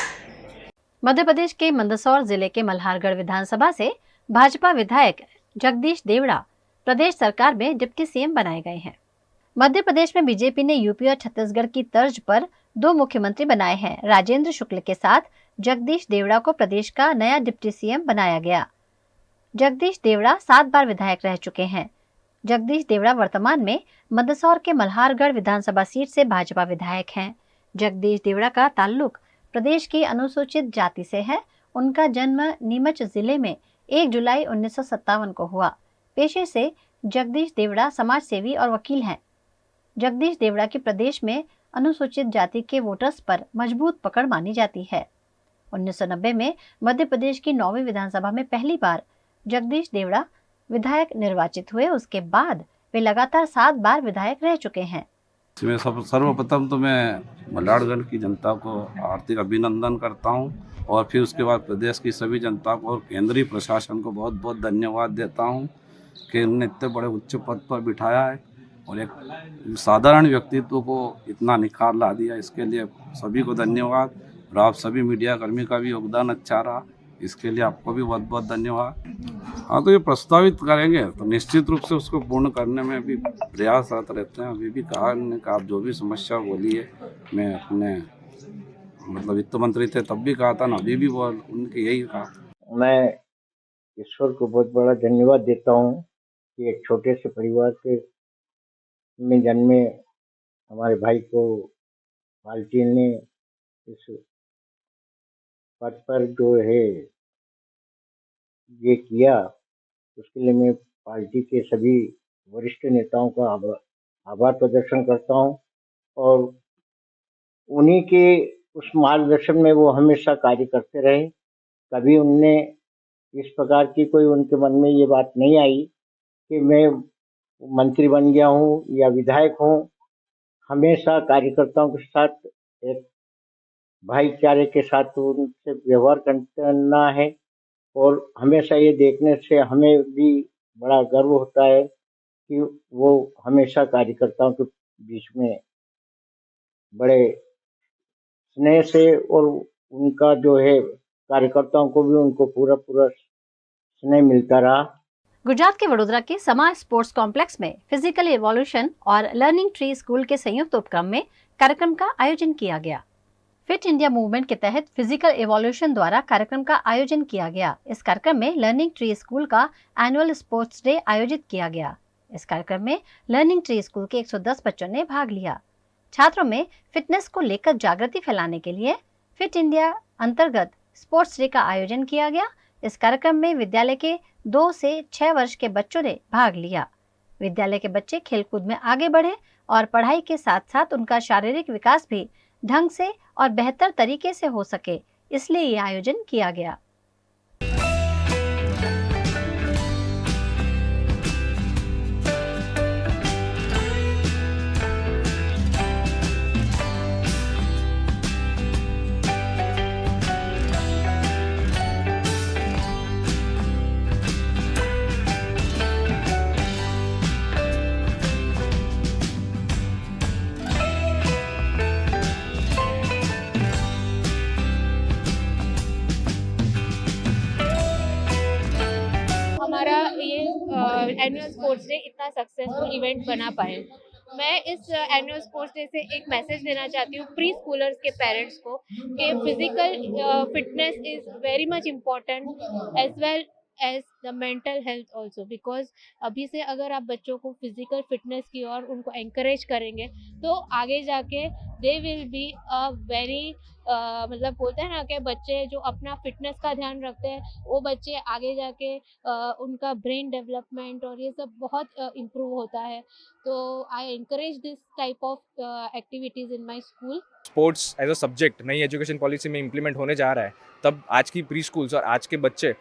मध्य प्रदेश के मंदसौर जिले के मल्हारगढ़ विधानसभा से भाजपा विधायक जगदीश देवड़ा प्रदेश सरकार में डिप्टी सीएम बनाए गए हैं। मध्य प्रदेश में बीजेपी ने यूपी और छत्तीसगढ़ की तर्ज पर 2 मुख्यमंत्री बनाए हैं। राजेंद्र शुक्ल के साथ जगदीश देवड़ा को प्रदेश का नया डिप्टी सीएम बनाया गया। जगदीश देवड़ा 7 बार विधायक रह चुके हैं। जगदीश देवड़ा वर्तमान में मंदसौर के मल्हारगढ़ विधानसभा सीट से भाजपा विधायक हैं। जगदीश देवड़ा का ताल्लुक प्रदेश की अनुसूचित जाति से है। उनका जन्म नीमच जिले में 1 जुलाई 1957 को हुआ। पेशे से जगदीश देवड़ा समाज सेवी और वकील हैं। जगदीश देवड़ा की प्रदेश में अनुसूचित जाति के वोटर्स पर मजबूत पकड़ मानी जाती है। 1990 में मध्य प्रदेश की 9वीं विधानसभा में पहली बार जगदीश देवड़ा विधायक निर्वाचित हुए। उसके बाद वे लगातार 7 बार विधायक रह चुके हैं। इसमें सर्वप्रथम तो मैं मल्हारगढ़ की जनता को हार्दिक अभिनंदन करता हूं और फिर उसके बाद प्रदेश की सभी जनता को और केंद्रीय प्रशासन को बहुत बहुत धन्यवाद देता हूं कि उन्होंने इतने बड़े उच्च पद पर बिठाया है और एक साधारण व्यक्तित्व को इतना निखार ला दिया। इसके लिए सभी को धन्यवाद और आप सभी मीडिया कर्मी का भी योगदान अच्छा रहा, इसके लिए आपको भी बहुत बहुत धन्यवाद। हाँ, तो ये प्रस्तावित करेंगे तो निश्चित रूप से उसको पूर्ण करने में भी प्रयासरत रहते हैं। अभी भी कहा उन्होंने कि आप जो भी समस्या बोली है, मैं अपने मतलब वित्त मंत्री थे तब भी कहा था ना, अभी भी वो उनके यही कहा। मैं ईश्वर को बहुत बड़ा धन्यवाद देता हूँ कि एक छोटे से परिवार के में जन्मे हमारे भाई को पार्टी ने इस पद पर जो है ये किया, उसके लिए मैं पार्टी के सभी वरिष्ठ नेताओं का आभार प्रदर्शन करता हूं और उन्हीं के उस मार्गदर्शन में वो हमेशा कार्य करते रहे। कभी उनने इस प्रकार की कोई उनके मन में ये बात नहीं आई कि मैं मंत्री बन गया हूँ या विधायक हूँ। हमेशा कार्यकर्ताओं के साथ एक भाईचारे के साथ उनसे व्यवहार करना है और हमेशा ये देखने से हमें भी बड़ा गर्व होता है कि वो हमेशा कार्यकर्ताओं के बीच में बड़े स्नेह से और उनका जो है कार्यकर्ताओं को भी उनको पूरा स्नेह मिलता रहा। गुजरात के वडोदरा के समाज स्पोर्ट्स कॉम्प्लेक्स में फिजिकल इवोल्यूशन और लर्निंग ट्री स्कूल के संयुक्त उपक्रम में कार्यक्रम का आयोजन किया गया। फिट इंडिया मूवमेंट के तहत फिजिकल इवोल्यूशन द्वारा कार्यक्रम का आयोजन किया गया। इस कार्यक्रम में लर्निंग ट्री स्कूल का एनुअल स्पोर्ट्स डे आयोजित किया गया। इस कार्यक्रम में लर्निंग ट्री स्कूल के 110 बच्चों ने भाग लिया। छात्रों में फिटनेस को लेकर जागृति फैलाने के लिए फिट इंडिया अंतर्गत स्पोर्ट्स डे का आयोजन किया गया। इस कार्यक्रम में विद्यालय के 2 से 6 वर्ष के बच्चों ने भाग लिया। विद्यालय के बच्चे खेलकूद में आगे बढ़े और पढ़ाई के साथ साथ उनका शारीरिक विकास भी ढंग से और बेहतर तरीके से हो सके, इसलिए ये आयोजन किया गया। हमारा ये एनुअल स्पोर्ट्स डे इतना सक्सेसफुल इवेंट बना पाए। मैं इस एनुअल स्पोर्ट्स डे से एक मैसेज देना चाहती हूँ प्री स्कूलर्स के पेरेंट्स को कि physical fitness is very much important as well as the mental health also, because अभी से अगर आप बच्चों को फिजिकल फिटनेस की ओर उनको एंकरेज करेंगे तो आगे जाके they will be a very मतलब बोलते हैं ना कि बच्चे जो अपना फिटनेस का ध्यान रखते हैं वो बच्चे आगे जाके उनका ब्रेन डेवलपमेंट और ये सब बहुत इम्प्रूव होता है। तो I encourage this type of activities in my school. Sports as a subject नई एजुकेशन पॉलिसी में इम्प्लीमेंट होने जा रहा है, तब आज की प्री स्कूल्स और आज के बच्चे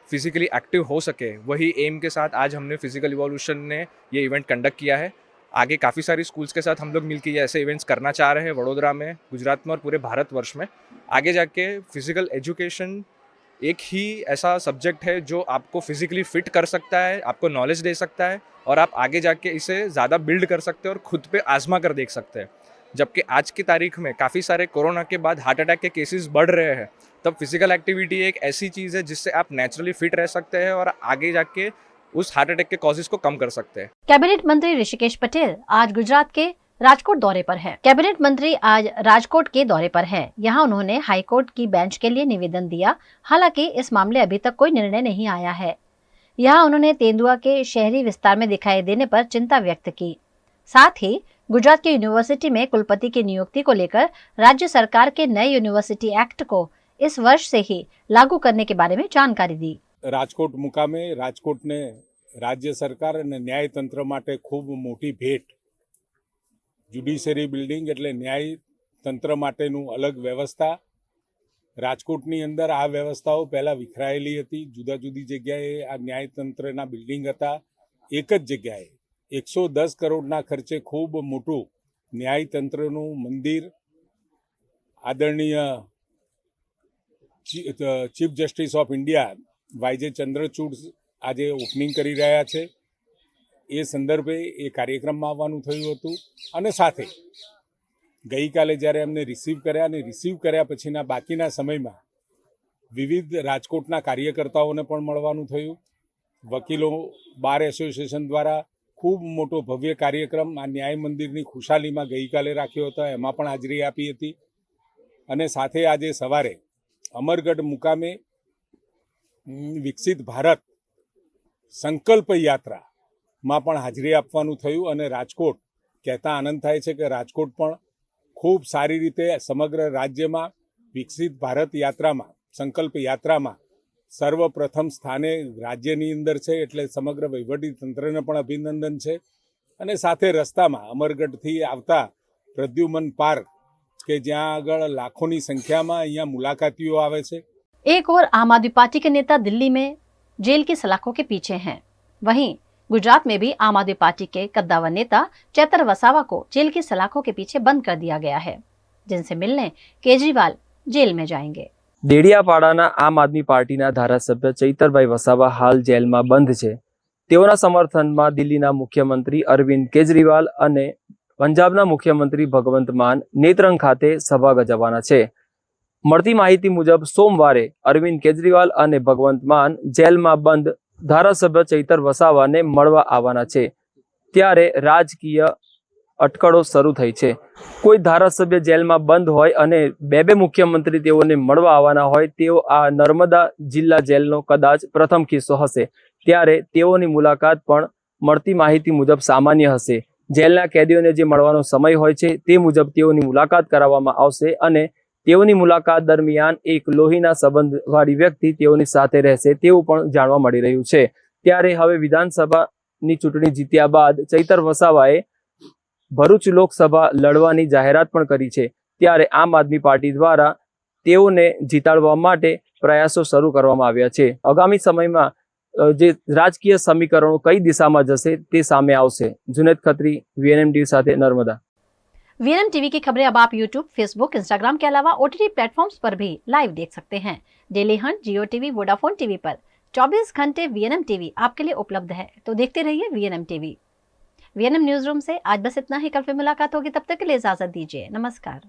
फिजिकली एक्टिव हो सके, वही एम के साथ आज हमने फिजिकल इवोल्यूशन ने ये इवेंट कंडक्ट किया है। आगे काफ़ी सारी स्कूल्स के साथ हम लोग मिलकर ये ऐसे इवेंट्स करना चाह रहे हैं वडोदरा में, गुजरात में और पूरे भारतवर्ष में। आगे जाके फिजिकल एजुकेशन एक ही ऐसा सब्जेक्ट है जो आपको फिजिकली फिट कर सकता है, आपको नॉलेज दे सकता है और आप आगे जाके इसे ज़्यादा बिल्ड कर सकते हैं और खुद पे आजमा कर देख सकते हैं। जबकि आज की तारीख में काफ़ी सारे कोरोना के बाद हार्ट अटैक के केसेस बढ़ रहे हैं, तब फिजिकल एक्टिविटी एक ऐसी चीज़ है जिससे आप नेचुरली फिट रह सकते हैं और आगे जाके उस हार्ट अटैक के कॉजेज को कम कर सकते हैं। कैबिनेट मंत्री ऋषिकेश पटेल आज गुजरात के राजकोट दौरे पर हैं। कैबिनेट मंत्री आज राजकोट के दौरे पर हैं। यहाँ उन्होंने हाईकोर्ट की बेंच के लिए निवेदन दिया। हालांकि इस मामले अभी तक कोई निर्णय नहीं आया है। यहाँ उन्होंने तेंदुआ के शहरी विस्तार में दिखाई देने पर चिंता व्यक्त की। साथ ही गुजरात की यूनिवर्सिटी में कुलपति की नियुक्ति को लेकर राज्य सरकार के नए यूनिवर्सिटी एक्ट को इस वर्ष से ही लागू करने के बारे में जानकारी दी। રાજકોટ મુકામે રાજકોટને રાજ્ય સરકાર અને ન્યાયતંત્ર માટે ખૂબ મોટી ભેટ. જ્યુડિશરી બિલ્ડિંગ એટલે ન્યાયતંત્ર માટેનું અલગ વ્યવસ્થા. રાજકોટની અંદર આ વ્યવસ્થાઓ પહેલાં વિખરાયેલી હતી. જુદા જુદી જગ્યાએ આ ન્યાયતંત્રના બિલ્ડિંગ હતા. એક જ જગ્યાએ 110 કરોડના ખર્ચે ખૂબ મોટું ન્યાયતંત્રનું મંદિર આદરણીય chief justice of India y j Chandrachud આજે ઓપનિંગ કરી રહ્યા છે. એ સંદર્ભે એ કાર્યક્રમમાં આવવાનું થયું હતું અને સાથે ગઈકાલે જ્યારે અમને રિસીવ કર્યા અને રિસીવ કર્યા પછીના બાકીના સમયમાં વિવિધ રાજકોટના કાર્યકર્તાઓને પણ મળવાનું થયું. વકીલો બાર એસોસિએશન દ્વારા ખૂબ મોટો ભવ્ય કાર્યક્રમ આ ન્યાય મંદિરની ખુશાલીમાં ગઈકાલે રાખ્યો હતો. એમાં પણ હાજરી આપી હતી અને સાથે આજે સવારે અમરગઢ મુકામે વિકસિત ભારત સંકલ્પ યાત્રામાં પણ હાજરી આપવાનું થયું અને રાજકોટ કહેતા આનંદ થાય છે કે રાજકોટ પણ ખૂબ સારી રીતે સમગ્ર રાજ્યમાં વિકસિત ભારત યાત્રામાં સંકલ્પ યાત્રામાં સર્વપ્રથમ સ્થાને રાજ્યની અંદર છે. એટલે સમગ્ર વહીવટી તંત્રને પણ અભિનંદન છે. અને સાથે રસ્તામાં અમરગઢથી આવતા પ્રદ્યુમન પાર્ક કે જ્યાં આગળ લાખોની સંખ્યામાં અહીંયા મુલાકાતીઓ આવે છે. एक और आम आदमी पार्टी के नेता दिल्ली में जेल की सलाखों के पीछे हैं। वहीं गुजरात में भी आम आदमी पार्टी के कद्दावर नेता चैतर वसावा को जेल की सलाखों के पीछे बंद कर दिया गया है, जिनसे मिलने केजरीवाल जेल में जाएंगे। દેડિયાપાડાના આમ આદમી પાર્ટીના ધારાસભ્ય ચૈતરભાઈ વસાવા હાલ જેલમાં બંધ છે. તેઓના સમર્થનમાં દિલ્હીના મુખ્યમંત્રી અરવિંદ કેજરીવાલ અને પંજાબના મુખ્યમંત્રી ભગવંત માન નેત્રંગ ખાતે સભા ગજવવાના છે. મળતી માહિતી મુજબ સોમવારે અરવિંદ કેજરીવાલ અને ભગવંત માન જેલમાં બંધ ધારાસભ્ય ચૈતર વસાવાને મળવા આવવાના છે. ત્યારે રાજકીય અટકળો શરૂ થઈ છે. કોઈ ધારાસભ્ય જેલમાં બંધ હોય અને બે મુખ્યમંત્રી તેઓને મળવા આવવાના હોય તેઓ આ નર્મદા જિલ્લા જેલનો કદાચ પ્રથમ કિસ્સો હશે. ત્યારે તેઓની મુલાકાત પણ મળતી માહિતી મુજબ સામાન્ય હશે. જેલના કેદીઓને જે મળવાનો સમય હોય છે તે મુજબ તેઓની મુલાકાત કરાવવામાં આવશે અને તેઓની મુલાકાત દરમિયાન એક લોહીના સંબંધવાળી વ્યક્તિ તેઓની સાથે રહેશે તેવું પણ જાણવા મળી રહ્યું છે. ત્યારે હવે વિધાનસભાની ચૂંટણી જીત્યા બાદ ચૈતર વસાવાએ ભરૂચ લોકસભા લડવાની જાહેરાત પણ કરી છે. ત્યારે આમ આદમી પાર્ટી દ્વારા તેઓને જીતાડવા માટે પ્રયાસો શરૂ કરવામાં આવ્યા છે. આગામી સમયમાં જે રાજકીય સમીકરણો કઈ દિશામાં જશે તે સામે આવશે. जुनैद खत्री, VNM टीवी સાથે नर्मदा। VNM टीवी की खबरें अब आप YouTube, Facebook, Instagram के अलावा OTT प्लेटफॉर्म्स पर भी लाइव देख सकते हैं। डेली हंट, जियो टीवी, वोडाफोन टीवी पर 24 घंटे VNM टीवी आपके लिए उपलब्ध है, तो देखते रहिए VNM TV. VNM news room से आज बस इतना ही। कल फिर मुलाकात होगी, तब तक के लिए इजाजत दीजिए। नमस्कार।